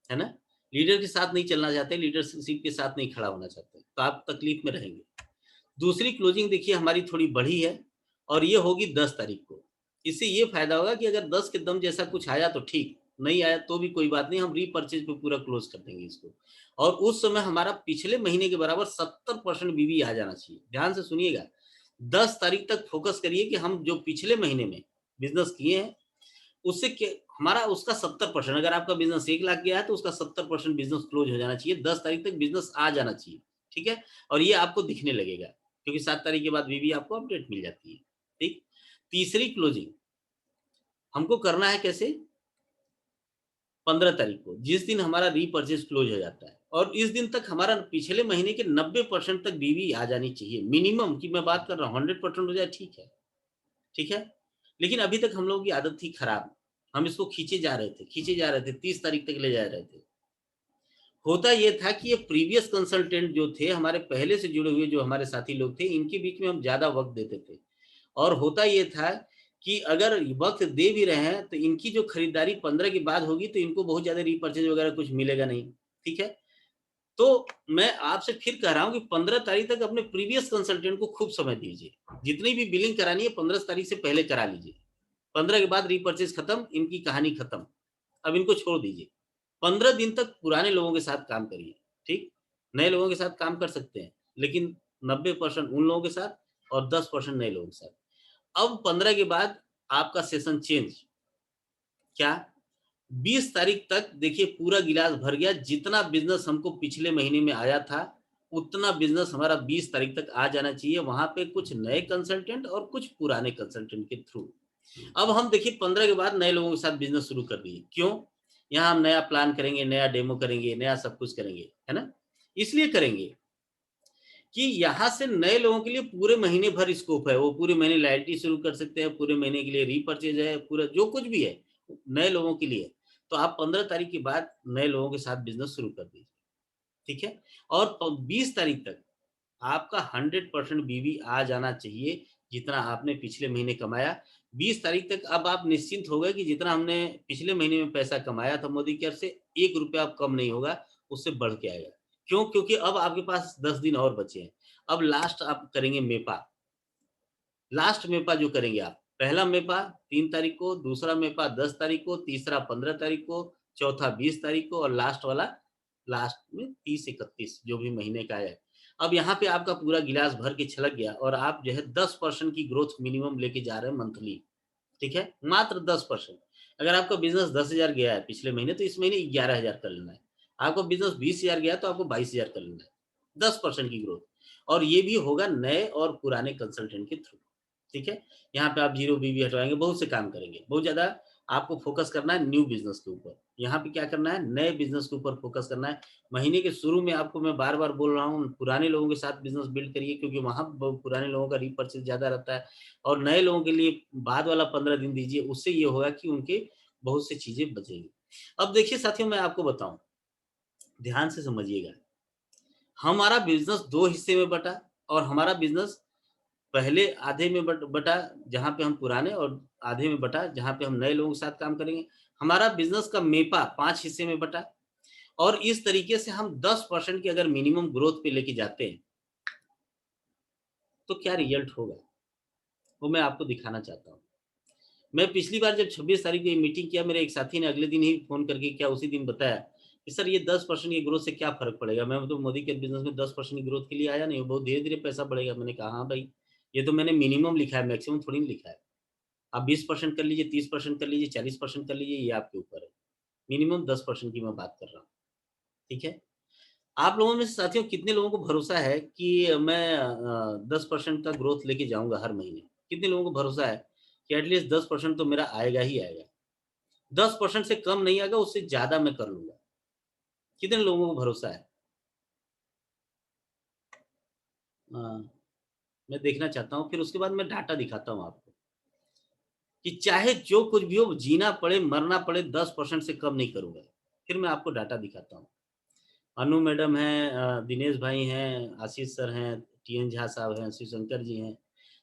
है ना? लीडर के साथ नहीं चलना चाहते, लीडरशिप के साथ नहीं खड़ा होना चाहते, तो आप तकलीफ में रहेंगे। दूसरी क्लोजिंग देखिए हमारी थोड़ी बढ़ी है और ये होगी 10 तारीख को। इससे ये फ़ायदा होगा कि अगर 10 के दम जैसा कुछ आया तो ठीक, नहीं आया तो भी कोई बात नहीं, हम रीपर्चेज़ पे पूरा क्लोज़ कर देंगे इसको। और उस समय हमारा पिछले महीने के बराबर 70% बीवी आ जाना चाहिए। ध्यान से सुनिएगा, 10 तारीख तक फ़ोकस करिए कि हम जो पिछले महीने में बिज़नेस किए हैं, उससे क्या हमारा उसका 70% अगर आपका बिज़नेस 1 लाख गया है तो उसका 70% बिज़नेस क्लोज़ हो जाना चाहिए, 10 तारीख तक बिज़नेस आ जाना चाहिए, ठीक है? और ये आपको दिखने लगेगा, क्योंकि 7 तारीख के बाद वीवी आपको अपडेट मिल जाती है, ठीक? तीसरी क्लोजिंग हमको करना है कैसे? 15 तारीख को, जिस दिन हमारा रीपर्चेज़ क्लोज़ हो जाता है और इस दिन तक हमारा पिछले महीने के 90% तक वीवी आ जानी चाहिए, मिनिमम की मैं बात कर रहा हूँ, 100% हो जाए ठीक है, ठीक है? लेकिन अभी तक हम लोगों की आदत थी खराब, हम इसको खींचे जा रहे थे, 30 तारीख तक ले जा रहे थे। होता ये था कि ये प्रीवियस कंसल्टेंट जो थे, हमारे पहले से जुड़े हुए जो हमारे साथी लोग थे, इनके बीच में हम ज़्यादा वक़्त देते थे। और होता ये था कि अगर वक़्त दे भी रहे हैं, तो इनकी जो खरीदारी 15 के बाद होगी, तो इनको बहुत ज़्यादा रीपर्चेज़ वगैरह कुछ मिलेगा नहीं, ठीक है? तो मैं आपसे फिर कह रहा हूँ कि 15 तारीख तक अपने प्रीवियस कंसल्टेंट को खूब समय दीजिए। जितनी भी बिलिंग करानी है 15 तारीख से पहले करा लीजिए। 15 के बाद रीपर्चेज़ खत्म, इनकी कहानी खत्म। अब इनको छोड़ दीजिए। 15 दिन तक पुराने लोगों के साथ काम करिए, ठीक? नए लोगों के साथ काम कर सकते हैं, लेकिन 90% उन लोगों के साथ और 10% नए लोगों के साथ। अब 15 के बाद आपका सेशन चेंज, क्या 20 तारीख तक देखिए पूरा गिलास भर गया, जितना बिज़नेस हमको पिछले महीने में आया था, उतना बिज़नेस हमारा 20 तारीख तक आ जाना चाहिए। वहाँ पे कुछ नए कंसल्टेंट और कुछ पुराने कंसल्टेंट के थ्रू। अब हम देखिए 15 के बाद नए लोगों के साथ बिज़नेस शुरू कर दिए। क्यों? यहाँ हम नया प्लान करेंगे, नया डेमो करेंगे, नया सब कुछ करेंगे, है ना? इसलिए करेंगे कि यहाँ से नए लोगों के लिए पूरे महीने भर स्कोप है। वो पूरे महीने लॉयल्टी शुरू कर सकते हैं, पूरे महीने के लिए रीपर्चेज़ है, पूरा जो कुछ भी है, नए लोगों के लिए। तो आप 15 तारीख के बाद नए लोगों के साथ बिज़नेस शुरू कर दीजिए, ठीक है? और 20 तारीख तक आपका 100% बीवी आ जाना चाहिए, जितना आपने पिछले महीने कमाया। 20 तारीख तक अब आप निश्चिंत हो गए कि जितना हमने पिछले महीने में पैसा कमाया था मोदी केयर से, ₹1 अब कम नहीं होगा, उससे बढ़ के आएगा। क्यों? क्योंकि अब आपके पास 10 दिन और बचे हैं। अब लास्ट आप करेंगे मेपा, लास्ट मेपा जो करेंगे आप, पहला मेपा 3 तारीख को, दूसरा मेपा 10 तारीख को, तीसरा 15 तारीख को, चौथा 20 तारीख को और लास्ट वाला लास्ट में 30-31 जो भी महीने का है। अब यहाँ पे आपका पूरा गिलास भर के छलक गया और आप जो है 10% की ग्रोथ मिनिमम लेके जा रहे हैं मंथली, ठीक है? मात्र 10%। अगर आपका बिज़नेस 10,000 गया है पिछले महीने तो इस महीने 11,000 कर लेना है। आपका बिज़नेस 20,000 गया है तो आपको 22,000 कर लेना है। 10% की ग्रोथ और ये भी होगा नए और पुराने कंसल्टेंट के थ्रू। ठीक है? यहाँ पे आप ज़ीरो बीवी हटवाएँगे, बहुत से काम करेंगे। बहुत ज़्यादा आपको फ़ोकस करना है न्यू बिज़नेस के ऊपर। यहाँ पे क्या करना है, नए बिज़नेस के ऊपर फ़ोकस करना है। महीने के शुरू में आपको मैं बार-बार बोल रहा हूँ, पुराने लोगों के साथ बिज़नेस बिल्ड करिए क्योंकि वहाँ ब पुराने लोगों का रीपर्चेज़ ज़्यादा रहता है और नए लोगों के लिए बाद वाला 15 दिन दीजिए। उससे ये होगा कि उनके बहुत सी चीज़ें बचेंगी। अब देखिए साथियों मैं आपको बताऊँ, ध्यान से समझिएगा। हमारा बिज़नेस 2 हिस्से में बँटा और हमारा बिज़नेस पहले आधे में बँटा जहाँ पे हम पुराने और आधे में बँटा जहाँ पे हम नए लोगों के साथ काम करेंगे। हमारा बिज़नेस का मेपा 5 हिस्से में बँटा और इस तरीके से हम 10% की अगर मिनिमम ग्रोथ पे लेके जाते हैं, तो क्या रिज़ल्ट होगा? वो मैं आपको दिखाना चाहता हूँ। मैं पिछली बार जब 26 तारीख को ये मीटिंग किया, मेरे एक साथी ने अगले दिन ही फ़ोन करके क्या उसी दिन बताया कि सर ये 10% की ग्रोथ से क्या फ़र्क पड़ेगा? मैं तो मोदी के बिज़नेस में 10% की ग्रोथ के लिए आया नहीं हूँ, बहुत धीरे-धीरे पैसा बढ़ेगा। मैंने कहा, "हाँ भाई, ये तो मैंने मिनिमम लिखा है, मैक्सिमम थोड़ी ना लिखा है। आप 20% कर लीजिए, 30% कर लीजिए, 40% कर लीजिए, ये आपके ऊपर है। मिनिमम 10% की मैं बात कर रहा हूँ।" ठीक है? आप लोगों में से साथियों कितने लोगों को भरोसा है कि मैं 10% का ग्रोथ लेके जाऊँगा हर महीने? कितने लोगों को भरोसा है कि एटलीस्ट 10% तो मेरा आएगा ही आएगा? 10% से कम नहीं आएगा, उससे ज़्यादा मैं कर लूँगा। कितने लोगों को भरोसा है? अ, मैं देखना चाहता हूँ, फिर उसके बाद मैं डाटा दिखाता हूँ आपको, कि चाहे जो कुछ भी हो, जीना पड़े, मरना पड़े, 10% से कम नहीं करूँगा। फिर मैं आपको डाटा दिखाता हूँ। अनु मैडम हैं, दिनेश भाई हैं, आशीष सर हैं, टीएन झा साहब हैं, शिवशंकर जी हैं।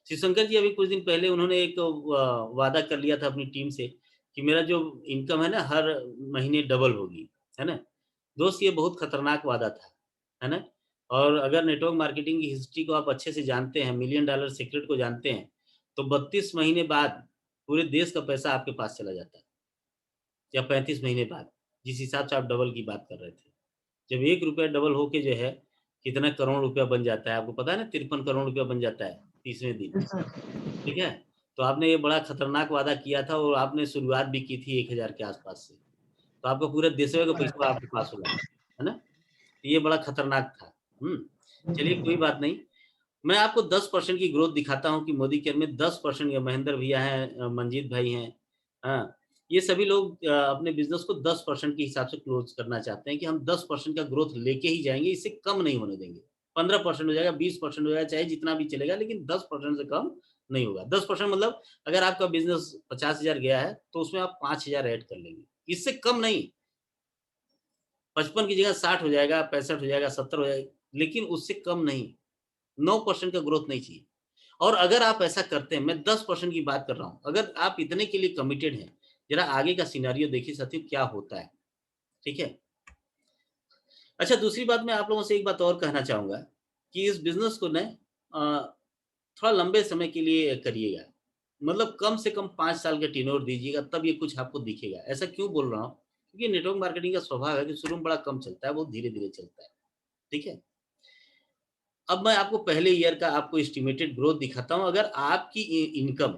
शिवशंकर जी अभी कुछ दिन पहले उन्होंने एक वादा कर लिया था अपनी टीम से कि मेरा जो इनकम है ना हर महीने डबल होगी, है ना? दोस्त ये बहुत खतरनाक वादा था, है ना? और अगर नेटवर्क मार्केटिंग की हिस्ट्री को आप अच्छे से जानते हैं, मिलियन डॉलर सीक्रेट को जानते हैं, तो 32 महीने बाद पूरे देश का पैसा आपके पास चला जाता है या 35 महीने बाद, जिस हिसाब से आप डबल की बात कर रहे थे। जब ₹1 डबल होके जो है, कितना करोड़ रुपया बन जाता है, आपको पता है ना 53 करोड़ रुपया बन जाता है 30वें दिन, ठीक है? तो आपने ये बड़ा खतरनाक वादा किया था और आपने शुरुआत भी की थी 1000 के आस-पास से। तो आपका पूरे देशवा का पैसा आपके पास होगा, है ना? ये बड़ा खतरनाक था। हुँ, चलिए कोई बात नहीं। मैं आपको 10% की ग्रोथ दिखाता हूँ कि मोदी केयर में 10% या महेंद्र भैया हैं, मंजीत भाई हैं, हाँ, ये सभी लोग अपने बिज़नेस को 10% के हिसाब से क्लोज़ करना चाहते हैं कि हम 10% का ग्रोथ लेके ही जाएँगे, इससे कम नहीं होने देंगे। 15% हो जाएगा, 20% हो जाएगा, चाहे जितना भी चलेगा लेकिन 10% से कम नहीं होगा। 10% मतलब अगर आपका बिज़नेस 50,000 गया है, तो उसमें आप 5,000 ऐड कर लेंगे। इससे कम नहीं, 55 की जगह 60 हो जाएगा, 65 हो जाएगा, 70 हो जाएगा, लेकिन उससे कम नहीं। 9% का ग्रोथ नहीं चाहिए। और अगर आप ऐसा करते हैं, मैं 10% की बात कर रहा हूँ, अगर आप इतने के लिए कमिटेड हैं, ज़रा आगे का सिनेरियो देखिए साथियों क्या होता है, ठीक है? अच्छा दूसरी बात मैं आप लोगों से एक बात और कहना चाहूँगा कि इस बिज़नेस को ना थोड़ा लंबे समय के लिए करिएगा। मतलब कम से कम 5 साल का टेन्योर दीजिएगा तब ये कुछ आपको दिखेगा। ऐसा क्यों बोल रहा हूँ? क्योंकि नेटवर्क मार्केटिंग का स्वभाव है कि शुरू में बड़ा कम चलता है, बहुत धीरे-धीरे चलता है, ठीक है? अब मैं आपको पहले ईयर का आपको एस्टिमेटेड ग्रोथ दिखाता हूँ। अगर आपकी इनकम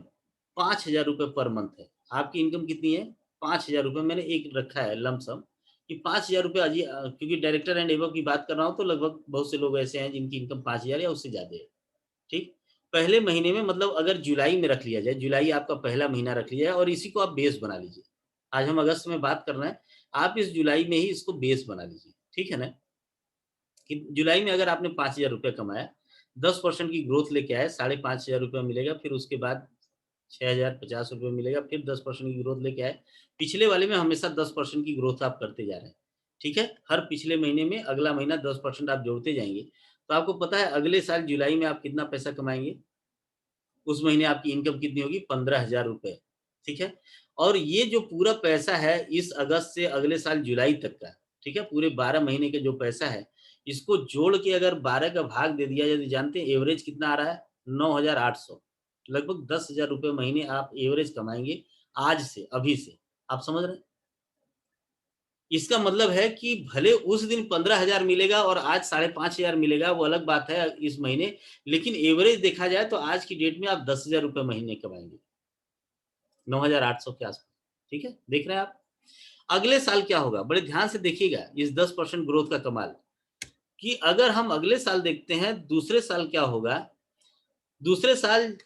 ₹5000 पर मंथ है। आपकी इनकम कितनी है? ₹5000 मैंने एक रखा है लमसम कि ₹5000 क्योंकि डायरेक्टर एंड अबव की बात कर रहा हूँ तो लगभग बहुत से लोग ऐसे हैं जिनकी इनकम 5000 या उससे ज़्यादा है, ठीक? पहले महीने में मतलब अगर जुलाई में रख लिया जाए, जुलाई आपका पहला महीना रख लिया जाए और इसी को आप बेस बना लीजिए। आज हम अगस्त में बात कर रहे हैं, आप इस जुलाई में ही इसको बेस बना लीजिए, ठीक है ना? कि जुलाई में अगर आपने ₹5000 कमाया, 10% की ग्रोथ लेके आए, ₹5500 मिलेगा, फिर उसके बाद ₹6050 मिलेगा, फिर 10% की ग्रोथ लेके आए। पिछले वाले में हमेशा 10% की ग्रोथ आप करते जा रहे हैं, ठीक है? हर पिछले महीने में अगला महीना 10% आप जोड़ते जाएँगे, तो आपको पता है अगले साल जुलाई में आप कितना पैसा कमाएँगे? उस महीने आपकी इनकम कितनी होगी? ₹15,000, ठीक है? और ये जो पूरा पैसा है इस अगस्त से अगले साल जुलाई तक का, ठीक है? पूरे 12 महीने का जो पैसा है, इसको जोड़ के अगर 12 का भाग दे दिया जाए तो जानते हैं एवरेज कितना आ रहा है? 9,800 लगभग ₹10,000 महीने आप एवरेज कमाएँगे आज से, अभी से। आप समझ रहे हैं? इसका मतलब है कि भले उस दिन 15,000 मिलेगा और आज 5,500 मिलेगा, वो अलग बात है इस महीने, लेकिन एवरेज देखा जाए तो आज की डेट में आप ₹10,000 महीने कमाएँगे, 9,800 के आस-पास, ठीक है? देख रहे हैं आप? अगले साल क्या होगा? बड़े ध्यान से देखिएगा इस 10% ग्रोथ का कमाल, कि अगर हम अगले साल देखते हैं, दूसरे साल क्या होगा? दूसरे साल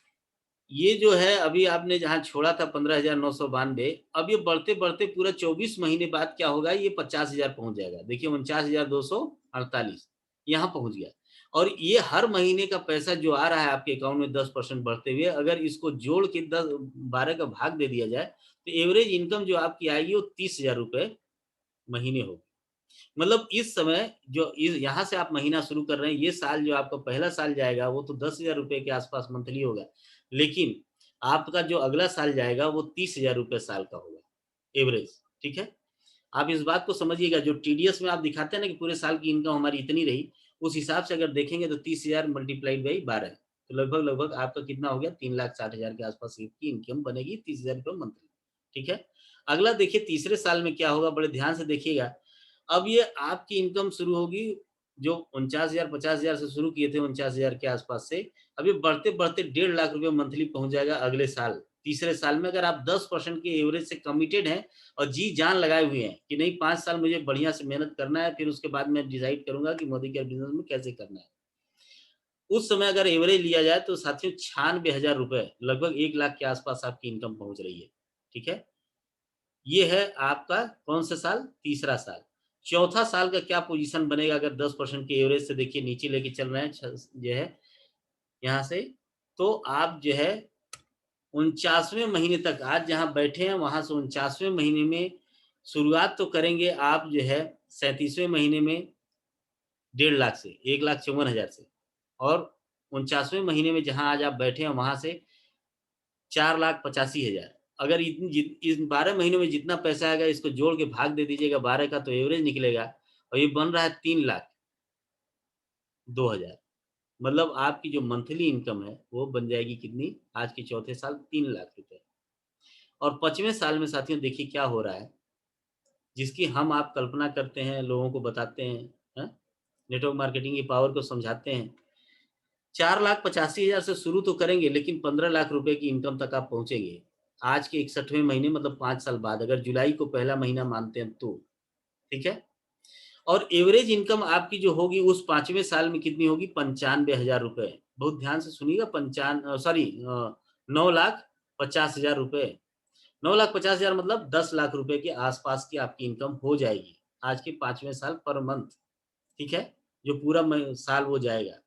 ये जो है अभी आपने जहाँ छोड़ा था 15,992 अब ये बढ़ते-बढ़ते पूरा 24 महीने बाद क्या होगा ये 50,000 पहुँच जाएगा। देखिए 49,248 यहाँ पहुँच गया और ये हर महीने का पैसा जो आ रहा है आपके अकाउंट में 10% बढ़ते हुए अगर इसको जोड़ के 12 का भाग दे दिया जाए, तो एवरेज इनकम जो आपकी आएगी वो ₹30,000 महीने होगी। मतलब इस समय जो इस यहाँ से आप महीना शुरू कर रहे हैं, ये साल जो आपका पहला साल जाएगा, वो तो ₹10,000 के आस-पास मंथली होगा। लेकिन आपका जो अगला साल जाएगा, वो ₹30,000 साल का होगा, एवरेज, ठीक है? आप इस बात को समझिएगा, जो टीडीएस में आप दिखाते हैं ना कि पूरे साल की इनकम हमारी इतनी रही, उस हिसाब से अगर देखेंगे तो 30,000 मल्टीप्लाइड बाई 12 तो लगभग-लगभग आपका कितना हो गया? 3,60,000 के आस-पास की इनकम बनेगी, ₹30,000 मंथली, ठीक है? अगला देखिए तीसरे साल में क्या होगा, बड़े ध्यान से देखिएगा। अब ये आपकी इनकम शुरू होगी जो 49,000 50,000 से शुरू किए थे 49,000 के आसपास से, अब ये बढ़ते-बढ़ते ₹1.5 लाख मंथली पहुँच जाएगा अगले साल। तीसरे साल में अगर आप 10% के एवरेज से कमिटेड हैं और जी-जान लगाए हुए हैं कि नहीं 5 साल मुझे बढ़िया से मेहनत करना है, फिर उसके बाद मैं डिसाइड करूँगा कि मोदी केयर बिज़नेस में कैसे करना है। उस समय अगर एवरेज लिया जाए तो साथियों ₹96,000 लगभग 1 लाख के आसपास आपकी इनकम पहुँच रही है। ठीक है? ये है आपका कौन-सा साल? तीसरा साल। चौथा साल का क्या पोज़ीशन बनेगा अगर 10% के एवरेज से देखिए नीचे लेके चल रहे हैं जो है यहाँ से, तो आप जो है 49वें महीने तक आज जहाँ बैठे हैं वहाँ से 49वें महीने में शुरुआत तो करेंगे आप जो है 37वें महीने में 1.5 लाख से, 1,54,000 से और 49वें महीने में जहाँ आज आप बैठे हैं वहाँ से 4,85,000 अगर इतनी जित इस 12 महीनों में जितना पैसा आएगा इसको जोड़ के भाग दे दीजिएगा 12 का तो एवरेज निकलेगा और ये बन रहा है 3,02,000 मतलब आपकी जो मंथली इनकम है वो बन जाएगी कितनी? आज के चौथे साल 3 लाख रुपए और 5वें साल में साथियों देखिए क्या हो रहा है, जिसकी हम आप कल्पना करते हैं, लोगों को बताते हैं, हैं? नेटवर्क मार्केटिंग की पावर को समझाते हैं। 4,85,000 से शुरू तो करेंगे लेकिन 15 लाख रुपए की इनकम तक आप पहुँचेंगे। आज के 61वें महीने मतलब 5 साल बाद अगर जुलाई को पहला महीना मानते हैं तो, ठीक है? और एवरेज इनकम आपकी जो होगी उस 5वें साल में कितनी होगी? ₹95,000 बहुत ध्यान से सुनिएगा 9,50,000 9,50,000 मतलब 10 लाख रुपए के आस-पास की आपकी इनकम हो जाएगी, आज के 5वें साल पर मंथ, ठीक है? जो पूरा म साल वो जाएगा।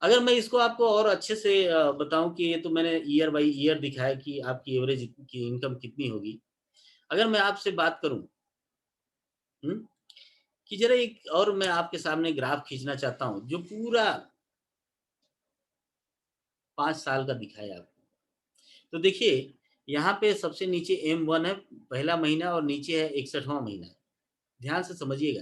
अगर मैं इसको आपको और अच्छे से बताऊँ कि ये तो मैंने ईयर बाय ईयर दिखाया कि आपकी एवरेज की इनकम कितनी होगी। अगर मैं आपसे बात करूँ हुँ, कि ज़रा एक और मैं आपके सामने ग्राफ खींचना चाहता हूँ, जो पूरा 5 साल का दिखाया आपको। तो देखिए, यहाँ पे सबसे नीचे M1 है, पहला महीना और नीचे है 61वाँ महीना। ध्यान से समझिएगा।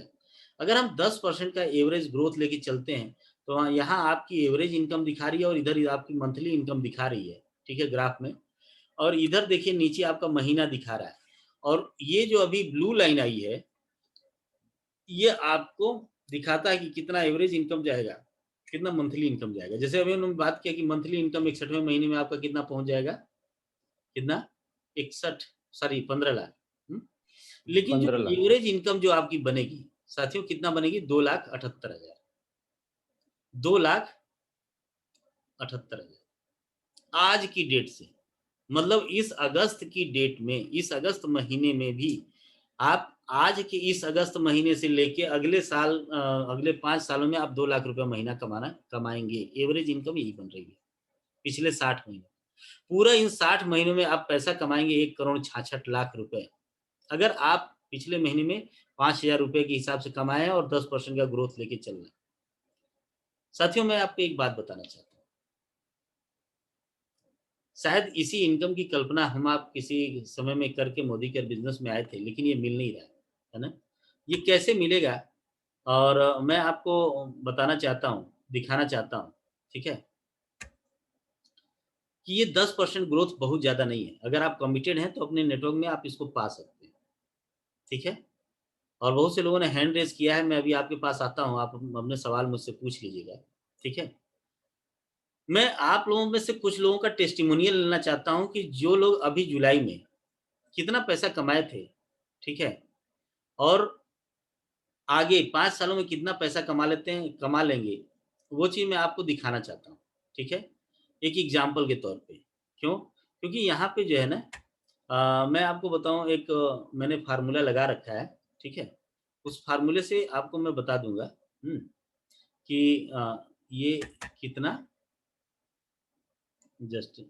अगर हम 10% का एवरेज ग्रोथ लेके चलते हैं, तो यहाँ आपकी एवरेज इनकम दिखा रही है और इधर आपकी मंथली इनकम दिखा रही है, ठीक है, ग्राफ में। और इधर देखिए नीचे आपका महीना दिखा रहा है और ये जो अभी ब्लू लाइन आई है, ये आपको दिखाता है कि कितना एवरेज इनकम जाएगा, कितना मंथली इनकम जाएगा। जैसे अभी हमने बात किया कि मंथली इनकम 61वें महीने में आपका कितना पहुँच जाएगा, कितना? 61 सॉरी 15 लाख। लेकिन जो 15 लाख। एवरेज इनकम जो आपकी बनेगी साथियों, कितना बनेगी? 2,78,000, 2,78,000 आज की डेट से। मतलब इस अगस्त की डेट में, इस अगस्त महीने में भी आप आज के इस अगस्त महीने से लेके अगले साल अगले 5 सालों में आप 2 लाख रुपए महीना कमाएंगे। एवरेज इनकम यही बन रही है पिछले 60 महीनों। पूरा इन 60 महीनों में आप पैसा कमाएंगे 1,66,00,000 रुपए। अगर आप पिछले महीने में 5,000 रुपए के हिसाब से कमाए और 10% का ग्रोथ लेके चल रहे हैं। साथियों, मैं आपको एक बात बताना चाहता हूँ। शायद इसी इनकम की कल्पना हम आप किसी समय में करके मोदी केयर बिजनेस में आए थे, लेकिन ये मिल नहीं रहा है ना? ये कैसे मिलेगा? और मैं आपको बताना चाहता हूँ, दिखाना चाहता हूँ, ठीक है? कि ये 10% ग्रोथ बहुत ज़्यादा नहीं है। अगर आप कमिटेड हैं तो अपने नेटवर्क में आप इसको पा सकते हैं, ठीक है? और बहुत से लोगों ने हैंड रेज़ किया है, मैं अभी आपके पास आता हूँ, आप अपने सवाल मुझसे पूछ लीजिएगा, ठीक है? मैं आप लोगों में से कुछ लोगों का टेस्टिमोनियल लेना चाहता हूँ कि जो लोग अभी जुलाई में कितना पैसा कमाए थे, ठीक है? और आगे 5 सालों में कितना पैसा कमा लेंगे, वो चीज़ मैं आपको दिखाना चाहता हूँ, ठीक है? एक एग्ज़ाम्पल के तौर पे। क्यों? क्योंकि यहाँ पे जो है ना मैं आपको बताऊँ एक मैंने फ़ॉर्मूला लगा रखा है, ठीक है? उस फ़ॉर्मूले से आपको मैं बता दूँगा कि ये कितना जस्ट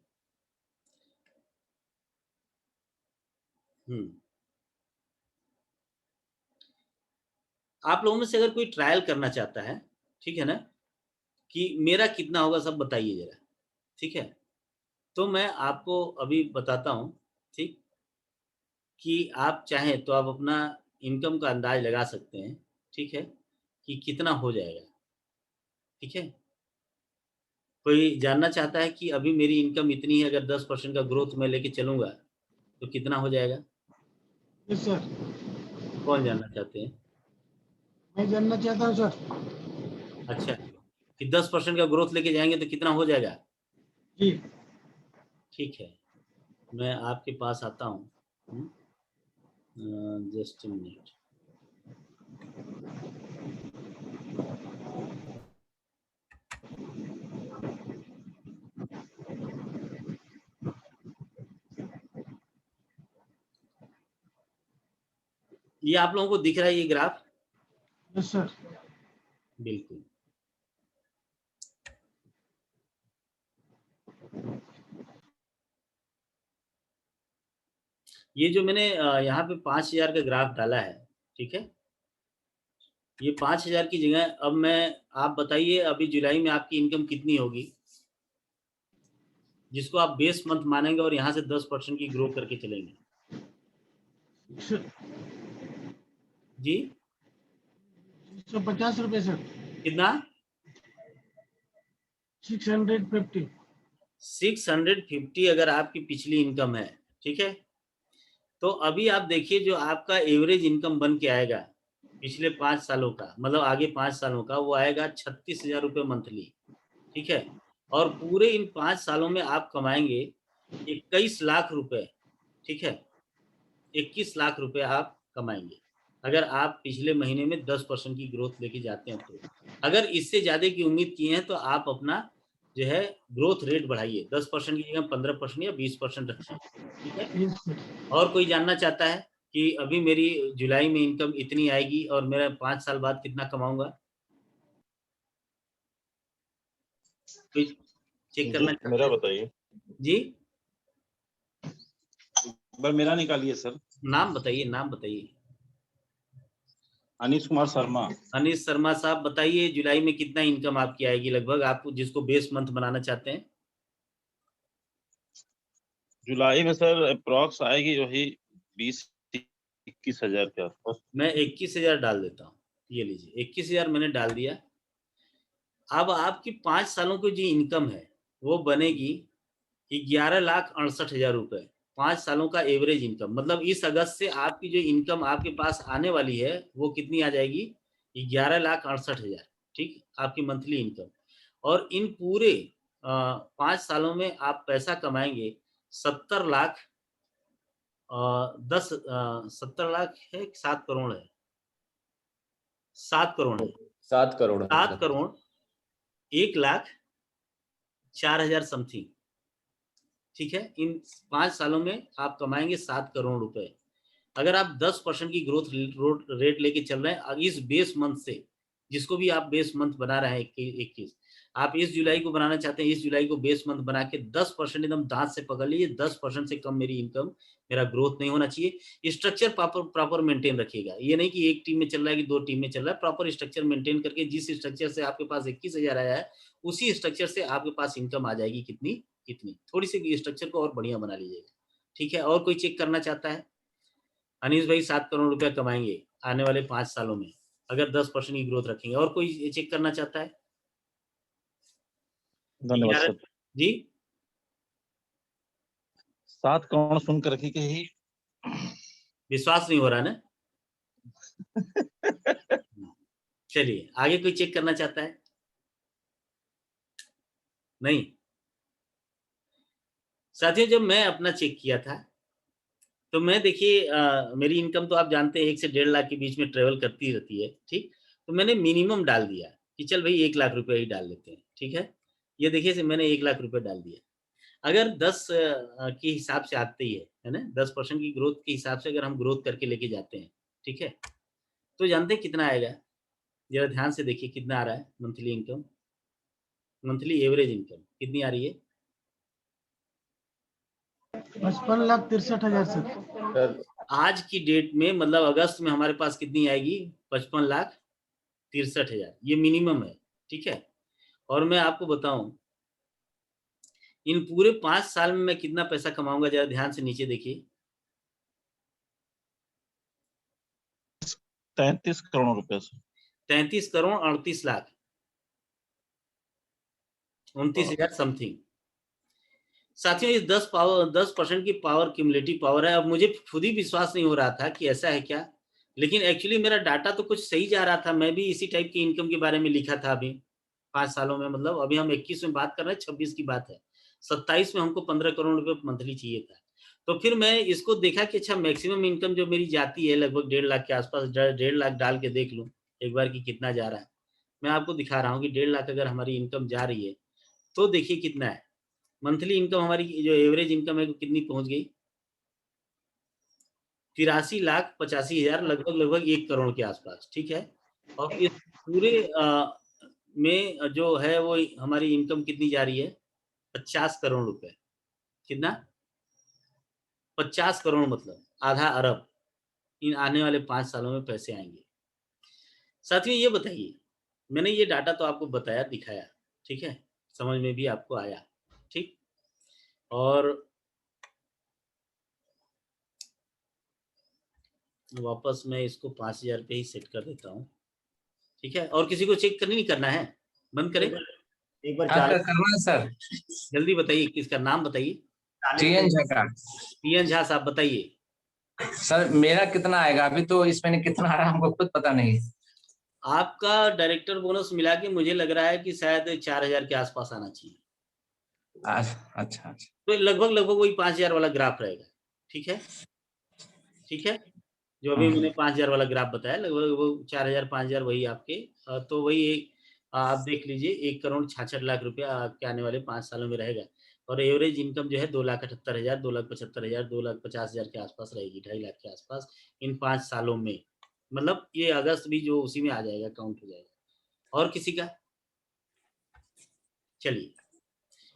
हुँ। आप लोगों में से अगर कोई ट्रायल करना चाहता है, ठीक है ना? कि मेरा कितना होगा सब बताइए ज़रा, ठीक है? तो मैं आपको अभी बताता हूँ, ठीक? कि आप चाहें तो आप अपना इनकम का अंदाज़ लगा सकते हैं, ठीक है? कि कितना हो जाएगा, ठीक है? कोई जानना चाहता है कि अभी मेरी इनकम इतनी है, अगर 10% का ग्रोथ मैं लेके चलूँगा, तो कितना हो जाएगा? Yes sir. कौन जानना चाहते हैं? मैं जानना चाहता हूँ सर। अच्छा, कि 10% का ग्रोथ लेके जाएँगे तो कितना हो जाएगा? जी। ठीक है, मैं आपके पास आता हूँ। Just a minute. ये आप लोगों को दिख रहा है ये ग्राफ? Yes sir. बिल्कुल। ये जो मैंने यहाँ पे 5,000 का ग्राफ डाला है, ठीक है? ये 5,000 की जगह अब मैं आप बताइए अभी जुलाई में आपकी इनकम कितनी होगी? जिसको आप बेस मंथ मानेंगे और यहाँ से 10% की ग्रो करके चलेंगे। जी? 150 रुपये सर। कितना? 650। 650 अगर आपकी पिछली इनकम है, ठीक है? तो अभी आप देखिए जो आपका एवरेज इनकम बन के आएगा पिछले 5 सालों का, मतलब आगे 5 सालों का, वो आएगा 36,000 रुपए मंथली, ठीक है? और पूरे इन 5 सालों में आप कमाएँगे 21 लाख रुपए, ठीक है? 21 लाख रुपए आप कमाएँगे। अगर आप पिछले महीने में 10% की ग्रोथ लेके जाते हैं तो। अगर इससे ज़्यादा की उम्मीद किए हैं तो आप अपना जो है ग्रोथ रेट बढ़ाइए। 10% की जगह 15% या 20% रखिए, ठीक है? Yes sir. और कोई जानना चाहता है कि अभी मेरी जुलाई में इनकम इतनी आएगी और मेरा 5 साल बाद कितना कमाऊँगा? कोई चेक जी, करना चाहता मेरा है? बताइए। जी? एक बार मेरा निकालिए सर। नाम बताइए। अनीश कुमार शर्मा। अनीश शर्मा साहब बताइए जुलाई में कितना इनकम आपकी आएगी लगभग आप जिसको बेस मंथ बनाना चाहते हैं? जुलाई में सर अप्रॉक्स आएगी वही 20-21 हजार के आसपास। मैं 21,000 डाल देता हूँ। ये लीजिए 21,000 मैंने डाल दिया। अब आपकी 5 सालों की जो इनकम है वो बनेगी 11,68,000 रुपए। 5 सालों का एवरेज इनकम मतलब इस अगस्त से आपकी जो इनकम आपके पास आने वाली है वो कितनी आ जाएगी? 11,68,000, ठीक? आपकी मंथली इनकम। और इन पूरे 5 सालों में आप पैसा कमाएँगे 70 लाख 70 लाख है, 7 करोड़ है, 7 करोड़ है, 7 करोड़ है 7 सर। करोड़ 1,04,000 समथिंग, ठीक है। इन 5 सालों में आप कमाएंगे 7 करोड़ रुपए। अगर आप 10% की ग्रोथ रेट लेके चल रहे हैं इस बेस मंथ से, जिसको भी आप बेस मंथ बना रहे हैं 21, आप इस जुलाई को बनाना चाहते हैं, इस जुलाई को बेस मंथ बना के 10% एकदम दांत से पकड़ लीजिए, 10% से कम मेरी इनकम, मेरा ग्रोथ नहीं होना चाहिए। स्ट्रक्चर प्रॉपर मेंटेन रखिएगा, ये नहीं कि एक टीम में चल रहा है कि 2 टीम में चल रहा है, प्रॉपर स्ट्रक्चर मेंटेन करके जिस स्ट्रक्चर से आपके पास 21,000 आया है, उसी स्ट्रक्चर से आपके पास इनकम आ जाएगी कितनी, थोड़ी सी स्ट्रक्चर को और बढ़िया बना लीजिएगा, ठीक है। और कोई चेक करना चाहता है? अनीश भाई 7 करोड़ रुपया कमाएंगे आने वाले 5 सालों में अगर 10% की ग्रोथ रखेंगे। और कोई चेक करना चाहता है? धन्यवाद सर। जी 7 करोड़ सुन कर रखी के ही विश्वास नहीं हो रहा ना? चलिए आगे कोई चेक करना चाहता है? नहीं। साथियों जब मैं अपना चेक किया था तो मैं देखिए मेरी इनकम तो आप जानते हैं 1 से 1.5 लाख के बीच में ट्रेवल करती रहती है, ठीक। तो मैंने मिनिमम डाल दिया कि चल भाई 1 लाख रुपए ही डाल लेते हैं, ठीक है। ये देखिए मैंने 1 लाख रुपए डाल दिया। अगर 10 के हिसाब से आती है ना, 10% की ग्रोथ के हिसाब से अगर हम ग्रोथ करके लेके जाते हैं, ठीक है, तो जानते हैं कितना आएगा? जरा ध्यान से देखिए कितना आ रहा है monthly income, monthly average income कितनी आ रही है? 55,63,000 सर। सर आज की डेट में मतलब अगस्त में हमारे पास कितनी आएगी? 55,63,000, ये मिनिमम है, ठीक है। और मैं आपको बताऊं इन पूरे 5 साल में मैं कितना पैसा कमाऊंगा, जरा ध्यान से नीचे देखिए। 33 करोड़ रुपए सर। 33 करोड़ 38 लाख 29,000 समथिंग। साथियों ये 10% की पावर क्यूमुलेटिव पावर है। अब मुझे खुद ही विश्वास नहीं हो रहा था कि ऐसा है क्या, लेकिन एक्चुअली मेरा डाटा तो कुछ सही जा रहा था। मैं भी इसी टाइप की इनकम के बारे में लिखा था अभी 5 सालों में, मतलब अभी हम 21 में बात कर रहे हैं, 26 की बात है, 27 में हमको 15 करोड़ रुपए मंथली चाहिए था। तो फिर मैं इसको देखा कि अच्छा मैक्सिमम इनकम जो मेरी जाती है लगभग 1.5 लाख के आसपास, 1.5 लाख डाल के देख लूं एक बार कि कितना जा रहा है। मैं आपको दिखा रहा हूँ कि 1.5 लाख अगर हमारी इनकम जा रही है तो देखिए कितना है मंथली इनकम। हमारी जो एवरेज इनकम है कितनी पहुंच गई? 83,85,000, लगभग 1 करोड़ के आसपास, ठीक है। और इस पूरे में जो है वो हमारी इनकम कितनी जा रही है? 50 करोड़ रुपए। कितना? 50 करोड़, मतलब आधा अरब इन आने वाले 5 सालों में पैसे आएंगे। साथियों ये बताइए, मैंने ये डाटा तो आपको बताया, दिखाया, ठीक है, समझ में भी आपको आया, ठीक। और वापस मैं इसको 5,000 पे ही सेट कर देता हूँ, ठीक है। और किसी को चेक करनी नहीं करना है, बंद करें एक बार। हाँ सर, करना है सर। जल्दी बताइए, किसका नाम बताइए? टीएन झा का। पीएन झा साहब बताइए। सर मेरा कितना आएगा? अभी तो इस महीने कितना आ रहा है हमको खुद पता नहीं। आपका डायरेक्टर बोनस मिला के मुझे लग रहा है कि शायद 4,000 के आसपास आना चाहिए। अच्छा। तो लगभग वही 5,000 वाला ग्राफ रहेगा, ठीक है, ठीक है। जो अभी मैंने 5,000 वाला ग्राफ बताया, लगभग वो 4,000 5,000 वही आपके, तो वही आप देख लीजिए 1 करोड़ 66 लाख रुपया आपके आने वाले 5 सालों में रहेगा। और एवरेज इनकम जो है 2,78,000, 2,75,000, 2,50,000 के आसपास रहेगी, 2.5 लाख के आसपास इन 5 सालों में। मतलब ये अगस्त भी जो उसी में आ जाएगा, काउंट हो जाएगा। और किसी का? चलिए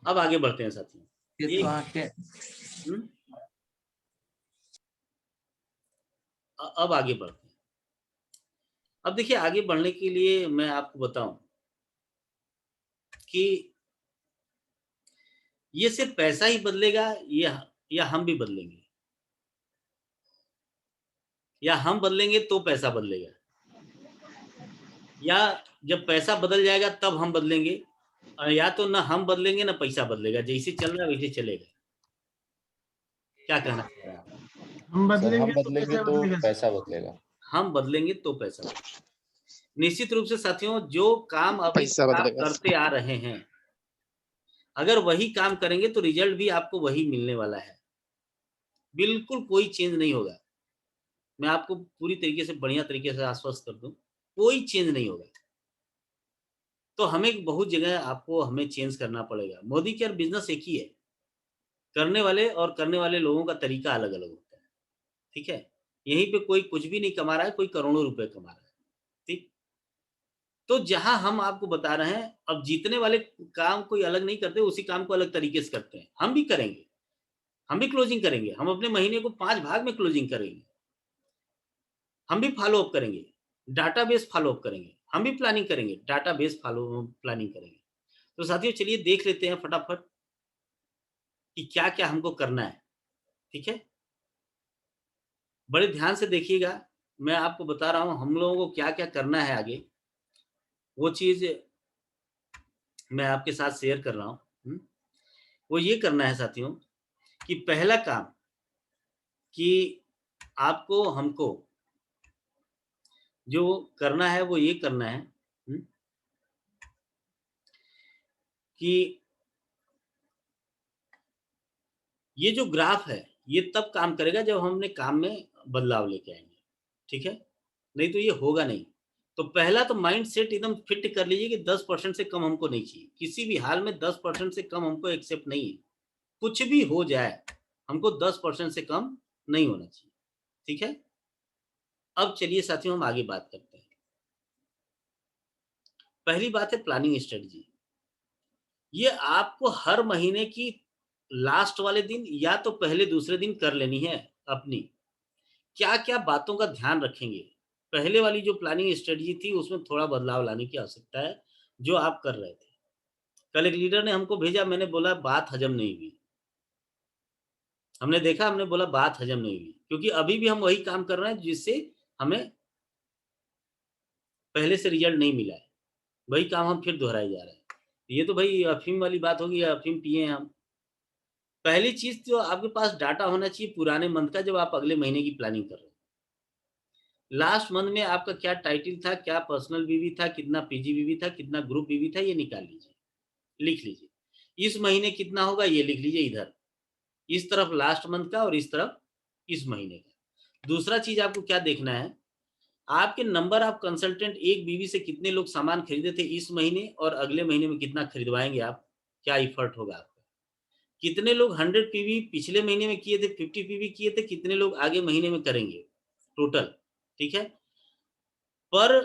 अब आगे बढ़ते हैं साथियों। ये तो आके अब आगे बढ़ते हैं। अब देखिए आगे बढ़ने के लिए मैं आपको बताऊं कि ये सिर्फ पैसा ही बदलेगा या हम भी बदलेंगे, या हम बदलेंगे तो पैसा बदलेगा, या जब पैसा बदल जाएगा तब हम बदलेंगे, या तो ना हम बदलेंगे ना पैसा बदलेगा, जैसे चल रहा है वैसे चलेगा। क्या कहना चाह रहा है? हम सर हम बदलेंगे तो बदलेंगे पैसा तो बदलेगा सर। पैसा बदलेगा। हम बदलेंगे तो पैसा बदलेगा। निश्चित रूप से साथियों, जो काम अभी आप करते आ रहे हैं, अगर वही काम करेंगे तो रिजल्ट भी आपको वही मिलने वाला है। बिल्कुल कोई चेंज नहीं होगा। मैं आपको पूरी तरीके से बढ़िया तरीके से आश्वस्त कर दूं, कोई चेंज नहीं होगा। तो हमें बहुत जगह आपको हमें चेंज करना पड़ेगा। मोदी केयर बिजनेस एक ही है, करने वाले लोगों का तरीका अलग अलग होता है। ठीक है, यहीं पे कोई कुछ भी नहीं कमा रहा है, कोई करोड़ों रुपए कमा रहा है। ठीक, तो जहां हम आपको बता रहे हैं, अब जीतने वाले काम कोई अलग नहीं करते, उसी काम को अलग तरीके से करते हैं। हम भी करेंगे, हम भी क्लोजिंग करेंगे, हम अपने महीने को 5 भाग में क्लोजिंग करेंगे, हम भी फॉलो अप करेंगे, डाटाबेस फॉलो अप करेंगे, हम भी प्लानिंग करेंगे, डाटाबेस फॉलो प्लानिंग करेंगे। तो साथियों चलिए देख लेते हैं फटाफट कि क्या-क्या हमको करना है। ठीक है? बड़े ध्यान से देखिएगा, मैं आपको बता रहा हूँ हम लोगों को क्या-क्या करना है आगे, वो चीज़ मैं आपके साथ शेयर कर रहा हूँ। वो ये करना है साथियों कि पहला काम कि आपको हमको जो करना है वो ये करना है कि ये जो ग्राफ है, ये तब काम करेगा जब हम अपने काम में बदलाव लेके आएँगे। ठीक है? नहीं तो ये होगा नहीं। तो पहला तो माइंडसेट एकदम फिट कर लीजिए कि 10% से कम हमको नहीं चाहिए। किसी भी हाल में 10% से कम हमको एक्सेप्ट नहीं है। कुछ भी हो जाए, हमको 10% से कम नहीं होना चाहिए। ठीक है? अब चलिए साथियों हम आगे बात करते हैं। पहली बात है प्लानिंग स्ट्रेटजी। ये आपको हर महीने की लास्ट वाले दिन या तो पहले दूसरे दिन कर लेनी है अपनी। क्या-क्या बातों का ध्यान रखेंगे? पहले वाली जो प्लानिंग स्ट्रेटजी थी उसमें थोड़ा बदलाव लाने की आवश्यकता है, जो आप कर रहे थे। कल एक लीडर ने हमको भेजा, मैंने बोला बात हजम नहीं हुई। हमने देखा, हमने बोला बात हजम नहीं हुई, क्योंकि अभी भी हम वही काम कर रहे हैं जिससे हमें पहले से रिजल्ट नहीं मिला है। वही काम हम फिर दोहराए जा रहे हैं। ये तो भई अफ़ीम वाली बात होगी, अफ़ीम पिए हैं हम। पहली चीज़ तो आपके पास डाटा होना चाहिए पुराने मंथ का, जब आप अगले महीने की प्लानिंग कर रहे हो। लास्ट मंथ में आपका क्या टाइटल था, क्या पर्सनल बीवी था, कितना पीजीबीवी था, कितना ग्रुप बीवी था, ये निकाल लीजिए, लिख लीजिए। इस महीने कितना होगा ये लिख लीजिए इधर। इस तरफ लास्ट मंथ का और इस तरफ इस महीने का। दूसरा चीज़ आपको क्या देखना है, आपके नंबर ऑफ कंसल्टेंट एक बीवी से कितने लोग सामान खरीदे थे इस महीने और अगले महीने में कितना खरीदवाएँगे आप, क्या एफर्ट होगा आपका। कितने लोग 100 पीवी पिछले महीने में किए थे, 50 पीवी किए थे, कितने लोग आगे महीने में करेंगे टोटल, ठीक है? पर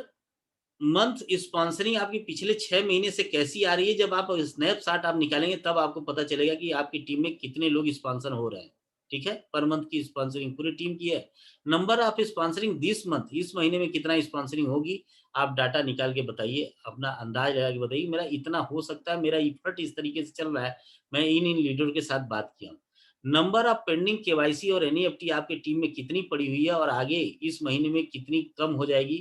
मंथ स्पॉन्सरिंग आपकी पिछले 6 महीने से कैसी आ रही है, जब आप स्नैपशॉट आप निकालेंगे तब आपको पता चलेगा कि आपकी टीम में कितने लोग स्पॉन्सर हो रहे हैं, ठीक है? पर मंथ की स्पॉन्सरिंग पूरी टीम की है। Number of sponsoring this month, इस महीने में कितना स्पॉन्सरिंग होगी, आप डाटा निकाल के बताइए, अपना अंदाज़ लगा के बताइए, मेरा इतना हो सकता है, मेरा एफर्ट इस तरीके से चल रहा है, मैं इन लीडर के साथ बात किया हूँ। नंबर ऑफ पेंडिंग केवाईसी और एनईएफटी आपकी टीम में कितनी पड़ी हुई है और आगे इस महीने में कितनी कम हो जाएगी,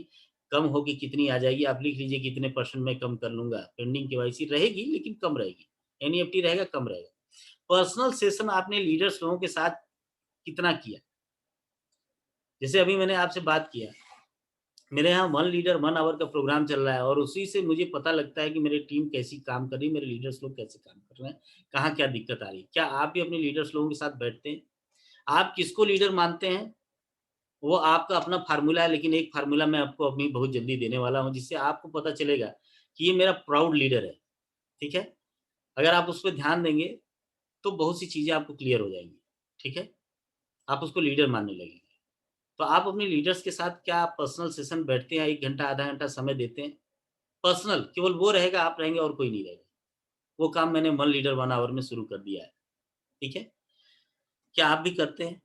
कम होके कितनी आ जाएगी, आप लिख लीजिए कितने परसेंट मैं कम कर लूँगा। पेंडिंग केवाईसी रहेगी लेकिन कम रहेगी, एनईएफटी रहेगा कम रहेगा। पर्सनल सेशन आपने लीडर्स लोगों के साथ कितना किया? जैसे अभी मैंने आपसे बात किया, मेरे यहाँ 1 लीडर 1 आवर का प्रोग्राम चल रहा है और उसी से मुझे पता लगता है कि मेरी टीम कैसी काम कर रही है, मेरे लीडर्स लोग कैसे काम कर रहे हैं, कहाँ क्या दिक्कत आ रही है। क्या आप भी अपने लीडर्स लोगों के साथ बैठते हैं? आप किसको लीडर मानते हैं? वो आपका अपना फ़ॉर्मूला है, लेकिन एक फ़ॉर्मूला मैं आपको अभी बहुत जल्दी देने वाला हूँ, जिससे आपको पता चलेगा कि ये मेरा प्राउड लीडर है, ठीक है? अगर आप उस पे ध्यान देंगे, तो बहुत सी चीज़ें आपको क्लियर हो जाएँगी, ठीक है? आप उसको लीडर मानने लगेंगे। तो आप अपने लीडर्स के साथ क्या पर्सनल सेशन बैठते हैं, 1 घंटा, आधा घंटा समय देते हैं? पर्सनल, केवल वो रहेगा, आप रहेंगे और कोई नहीं रहेगा। वो काम मैंने 1 लीडर 1 आवर में शुरू कर दिया है, ठीक है? क्या आप भी करते हैं?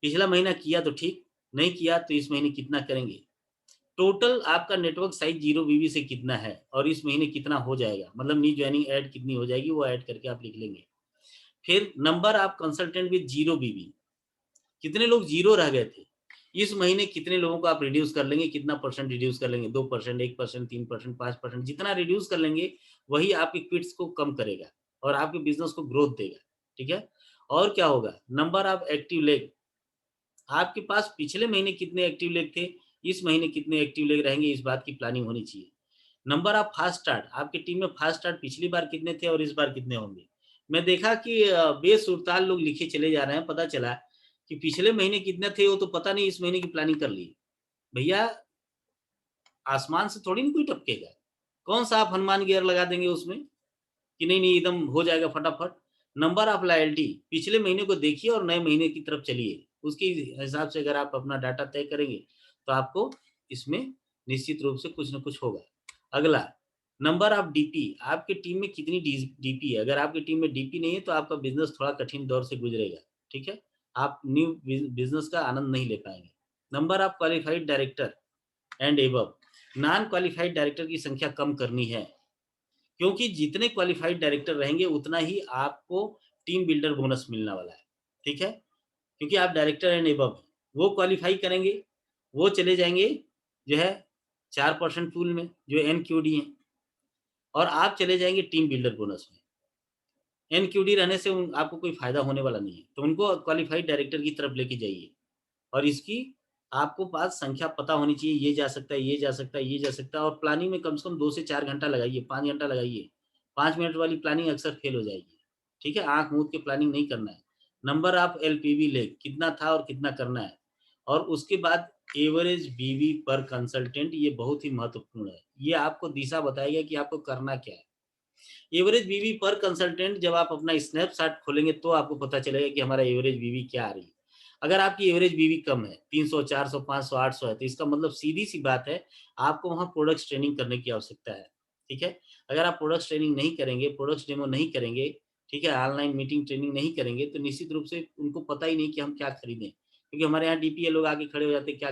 पिछला महीना किया तो ठीक, नहीं किया तो इस महीने कितना करेंगे? टोटल आपका नेटवर्क साइज़ 0 बीबी से कितना है और इस महीने कितना हो जाएगा? मतलब न्यू जॉइनिंग ऐड कितनी हो जाएगी, वो ऐड करके आप लिख लेंगे। फिर नंबर ऑफ कंसल्टेंट विथ 0 बीबी, कितने लोग 0 रह गए थे? इस महीने कितने लोगों को आप रिड्यूस कर लेंगे, कितना परसेंट रिड्यूस कर लेंगे? 2%, 1%, 3%, 5%, जितना रिड्यूस कर लेंगे, वही आपके क्विट्स को कम करेगा और आपके बिज़नेस को ग्रोथ देगा, ठीक है? और क्या होगा? नंबर ऑफ एक्टिव लेग, आपके पास पिछले महीने कितने एक्टिव लेग थे, इस महीने कितने एक्टिव लेग रहेंगे, इस बात की प्लानिंग होनी चाहिए। नंबर ऑफ फास्ट स्टार्ट, आपकी टीम में फास्ट स्टार्ट पिछली बार कितने थे और इस बार कितने होंगे? मैं देखा कि बेसुरताल लोग लिखे चले जा रहे हैं, पता चला कि पिछले महीने कितने थे वो तो पता नहीं, इस महीने की प्लानिंग कर ली। भैया आसमान से थोड़ी ना कोई टपकेगा। कौन सा आप हनुमान गियर लगा देंगे उसमें कि नहीं एकदम हो जाएगा फटाफट। नंबर ऑफ लॉयल्टी पिछले महीने को देखिए और नए महीने की तरफ चलिए, उसके हिसाब से अगर आप अपना डाटा तय करेंगे तो आपको इसमें निश्चित रूप से कुछ ना कुछ होगा। अगला, नंबर ऑफ डीपी, आपकी टीम में कितनी डीपी है। अगर आपकी टीम में डीपी नहीं है तो आपका बिजनेस थोड़ा कठिन दौर से गुजरेगा, ठीक है, आप न्यू बिजनेस का आनंद नहीं ले पाएंगे। Number of qualified director and above, non qualified director की संख्या कम करनी है, क्योंकि जितने क्वालिफाइड डायरेक्टर रहेंगे उतना ही आपको टीम बिल्डर बोनस मिलने वाला है, ठीक है, क्योंकि आप डायरेक्टर एंड एबव, वो क्वालिफाई करेंगे, वो चले जाएंगे जो है 4% पूल में जो एनक्यूडी है, और आप चले जाएंगे टीम बिल्डर बोनस में। एनक्यूडी रहने से आपको कोई फायदा होने वाला नहीं है, तो उनको क्वालिफाइड डायरेक्टर की तरफ लेके जाइए। और इसकी आपको पास संख्या पता होनी चाहिए, ये जा सकता है, ये जा सकता है, ये जा सकता है, और प्लानिंग में कम से कम 2 से 4 घंटा लगाइए, 5 घंटा लगाइए। 5 मिनट वाली प्लानिंग अक्सर फेल हो जाएगी, ठीक है, आँख मूंद के प्लानिंग नहीं करना है। नंबर ऑफ एलपीवी लेग कितना था और कितना करना है, और उसके बाद एवरेज बीवी पर कंसल्टेंट, ये बहुत ही महत्वपूर्ण है। ये आपको दिशा बताएगा कि आपको करना क्या है। एवरेज बीवी पर कंसल्टेंट जब आप अपना स्नैपशॉट खोलेंगे तो आपको पता चलेगा कि हमारा एवरेज बीवी क्या आ रही है। अगर आपकी एवरेज बीवी कम है, 300, 400, 500, 800 है, तो इसका मतलब सीधी सी बात है आपको वहाँ प्रोडक्ट्स ट्रेनिंग करने की आवश्यकता है, ठीक है। अगर आप प्रोडक्ट्स ट्रेनिंग नहीं करेंगे, प्रोडक्ट्स डेमो नहीं करेंगे, ठीक है, ऑनलाइन मीटिंग ट्रेनिंग नहीं करेंगे, तो निश्चित रूप से उनको पता ही नहीं कि हम क्या खरीदें, क्योंकि हमारे यहाँ डीपीए लोग आके खड़े हो जाते हैं, क्या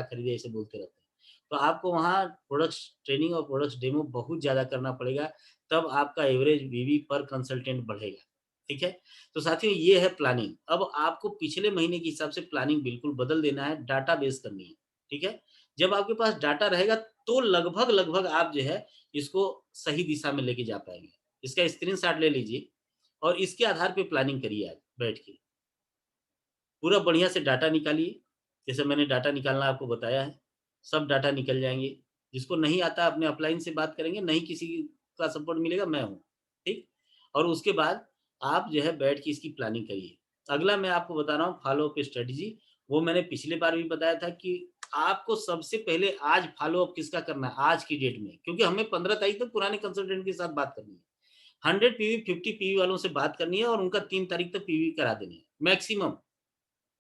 खरीदे ऐसे बोलते रहते हैं। तो आपको वहाँ प्रोडक्ट्स ट्रेनिंग और प्रोडक्ट्स डेमो बहुत ज़्यादा करना पड़ेगा, तब आपका एवरेज बीवी पर कंसल्टेंट बढ़ेगा, ठीक है। तो साथियों ये है प्लानिंग। अब आपको पिछले महीने के हिसाब से प्लानिंग बिल्कुल बदल देना है, डाटा बेस करनी है, ठीक है। जब आपके पास डाटा रहेगा तो लगभग आप जो है इसको सही दिशा में लेके जा पाएंगे। इसका स्क्रीनशॉट ले लीजिए और इसके आधार पे प्लानिंग करिए आज बैठ के। पूरा बढ़िया से डाटा निकालिए, जैसे मैंने डाटा निकालना आपको बताया है, सब डाटा निकल जाएँगे। जिसको नहीं आता अपने अपलाइन से बात करेंगे, नहीं किसी का सपोर्ट मिलेगा, मैं हूँ, ठीक? और उसके बाद आप जो है बैठ के इसकी प्लानिंग करिए। अगला मैं आपको बता रहा हूँ फॉलो अप स्ट्रैटेजी, वो मैंने पिछली बार भी बताया था कि आपको सबसे पहले आज फॉलो अप किसका करना है, आज की डेट में, क्योंकि हमें 15 तारीख तक पुराने कंसल्टेंट के साथ बात करनी है। 100 पीवी, 50 पीवी वालों से बात करनी है और उनका 3 तारीख तक पीवी करा देनी है, मैक्सिमम।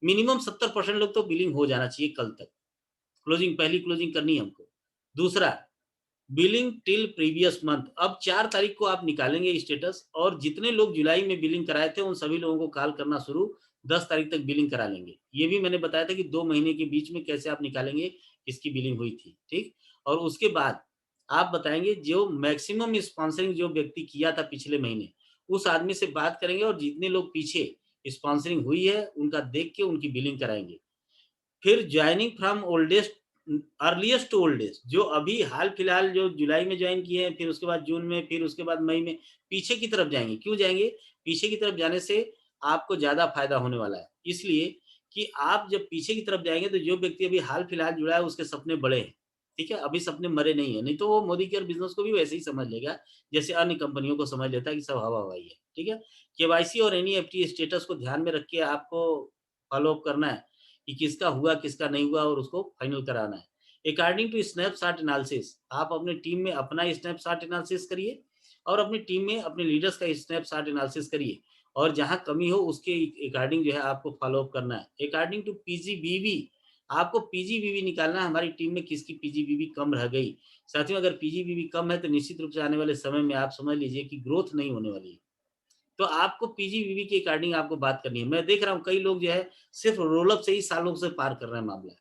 मिनिमम 70% लोग तो बिलिंग हो जाना चाहिए कल तक। क्लोजिंग, पहली क्लोजिंग करनी है हमको। दूसरा, बिलिंग टिल प्रीवियस मंथ, अब 4 तारीख को आप निकालेंगे स्टेटस, और जितने लोग जुलाई में बिलिंग कराए थे उन सभी लोगों को कॉल करना शुरू, 10 तारीख तक बिलिंग करा लेंगे। ये भी मैंने बताया था कि 2 महीने के बीच में कैसे आप निकालेंगे किसकी बिलिंग हुई थी, ठीक? और उसके बाद आप बताएँगे जो मैक्सिमम स्पॉन्सरिंग जो व्यक्ति किया था पिछले महीने, उस आदमी से बात करेंगे और जितने लोग पीछे स्पॉन्सरिंग हुई है उनका देख के उनकी बिलिंग कराएँगे। फिर joining from oldest earliest to oldest, जो अभी हाल-फिलहाल जो जुलाई में जॉइन किए हैं, फिर उसके बाद जून में, फिर उसके बाद मई में, पीछे की तरफ जाएँगे। क्यों जाएँगे? पीछे की तरफ जाने से आपको ज़्यादा फ़ायदा होने वाला है। इसलिए कि आप जब पीछे की तरफ जाएँगे तो जो व्यक्ति अभी हाल-फिलहाल जुड़ा है उसके सपने बड़े हैं, ठीक है? अभी सपने मरे नहीं हैं, नहीं तो वो मोदी केयर बिज़नेस को भी वैसे ही समझ लेगा, जैसे अन्य कंपनियों को समझ लेता है कि सब हवा-हवाई है, ठीक है? केवाईसी और एनईएफटी स्टेटस को ध्यान में रख के आपको फ़ॉलो अप करना है कि किसका हुआ, किसका नहीं हुआ और उसको फाइनल कराना है। अकॉर्डिंग टू स्नैपशॉट एनालिसिस, आप अपने टीम में अपना स्नैपशॉट एनालिसिस करिए और अपनी टीम में अपने लीडर्स का स्नैपशॉट एनालिसिस करिए, और जहाँ कमी हो उसके अकॉर्डिंग जो है आपको फॉलो अप करना है। अकॉर्डिंग टू पीजीबीवी, आपको पीजीबीवी निकालना है, हमारी टीम में किसकी पीजीबीवी कम रह गई। साथियों अगर पीजीबीवी कम है तो निश्चित रूप से आने वाले समय में आप समझ लीजिए कि ग्रोथ नहीं होने वाली है। तो आपको पीजीवीवी के अकॉर्डिंग आपको बात करनी है। मैं देख रहा हूँ कई लोग जो है सिर्फ रोल अप से ही सालों से पार कर रहे हैं मामला।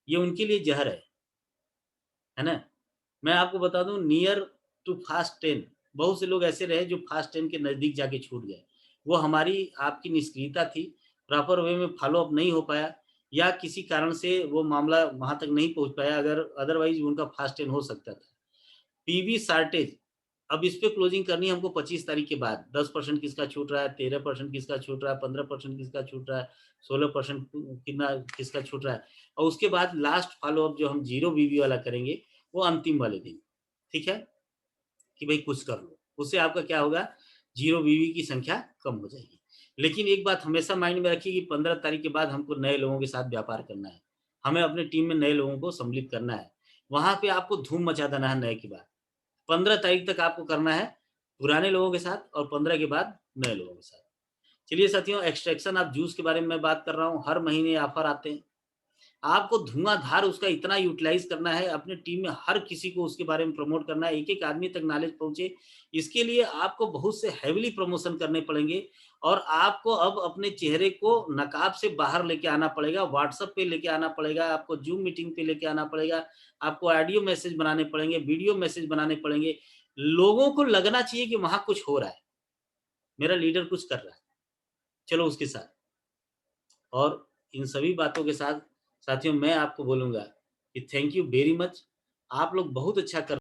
ये उनके लिए ज़हर है ना? मैं आपको बता दूँ नियर टू फास्ट 10, बहुत से लोग ऐसे रहे जो फास्ट 10 के नज़दीक जाके छूट गए। वो हमारी आपकी निष्क्रियता थी, प्रॉपर वे में फ़ॉलो अप नहीं हो पाया या किसी कारण से वो मामला वहाँ तक नहीं पहुँच पाया, अगर अदरवाइज़ उनका फास्ट 10 हो सकता था। पीवी शॉर्टेज, अब इस पे क्लोजिंग करनी है हमको 25 तारीख के बाद। 10% किसका छूट रहा है, 13% किसका छूट रहा है, 15% किसका छूट रहा है, 16% कितना किसका छूट रहा है, और उसके बाद लास्ट फ़ॉलो अप जो हम ज़ीरो वीवी वाला करेंगे, वो अंतिम वाले दिन, ठीक है? कि भई कुछ कर लो। उससे आपका क्या होगा, ज़ीरो वीवी की संख्या कम हो जाएगी। लेकिन एक बात हमेशा माइंड में रखिए कि 15 तारीख के बाद हमको नए लोगों के साथ व्यापार करना है। हमें अपनी टीम में नए लोगों को सम्मिलित करना है। वहाँ पे आपको धूम मचा देना है नए के बाद। 15 तारीख तक आपको करना है पुराने लोगों के साथ और 15 के बाद नए लोगों के साथ। चलिए साथियों, एक्सट्रैक्शन ऑफ जूस के बारे में मैं बात कर रहा हूँ। हर महीने ऑफर आते हैं। आपको धुआंधार उसका इतना यूटिलाइज करना है, अपनी टीम में हर किसी को उसके बारे में प्रमोट करना है, एक-एक आदमी तक नॉलेज पहुँचे। इसके लिए आपको बहुत से हेवीली प्रमोशन करने पड़ेंगे और आपको अब अपने चेहरे को नकाब से बाहर लेके आना पड़ेगा, व्हाट्सएप पे लेके आना पड़ेगा, आपको ज़ूम मीटिंग पे लेके आना पड़ेगा, आपको ऑडियो मैसेज बनाने पड़ेंगे, वीडियो मैसेज बनाने पड़ेंगे। लोगों को लगना चाहिए कि वहाँ कुछ हो रहा है, मेरा लीडर कुछ कर रहा है, चलो उसके साथ। और इन सभी बातों के साथ साथियों मैं आपको बोलूँगा कि थैंक यू वेरी मच। आप लोग बहुत अच्छा कर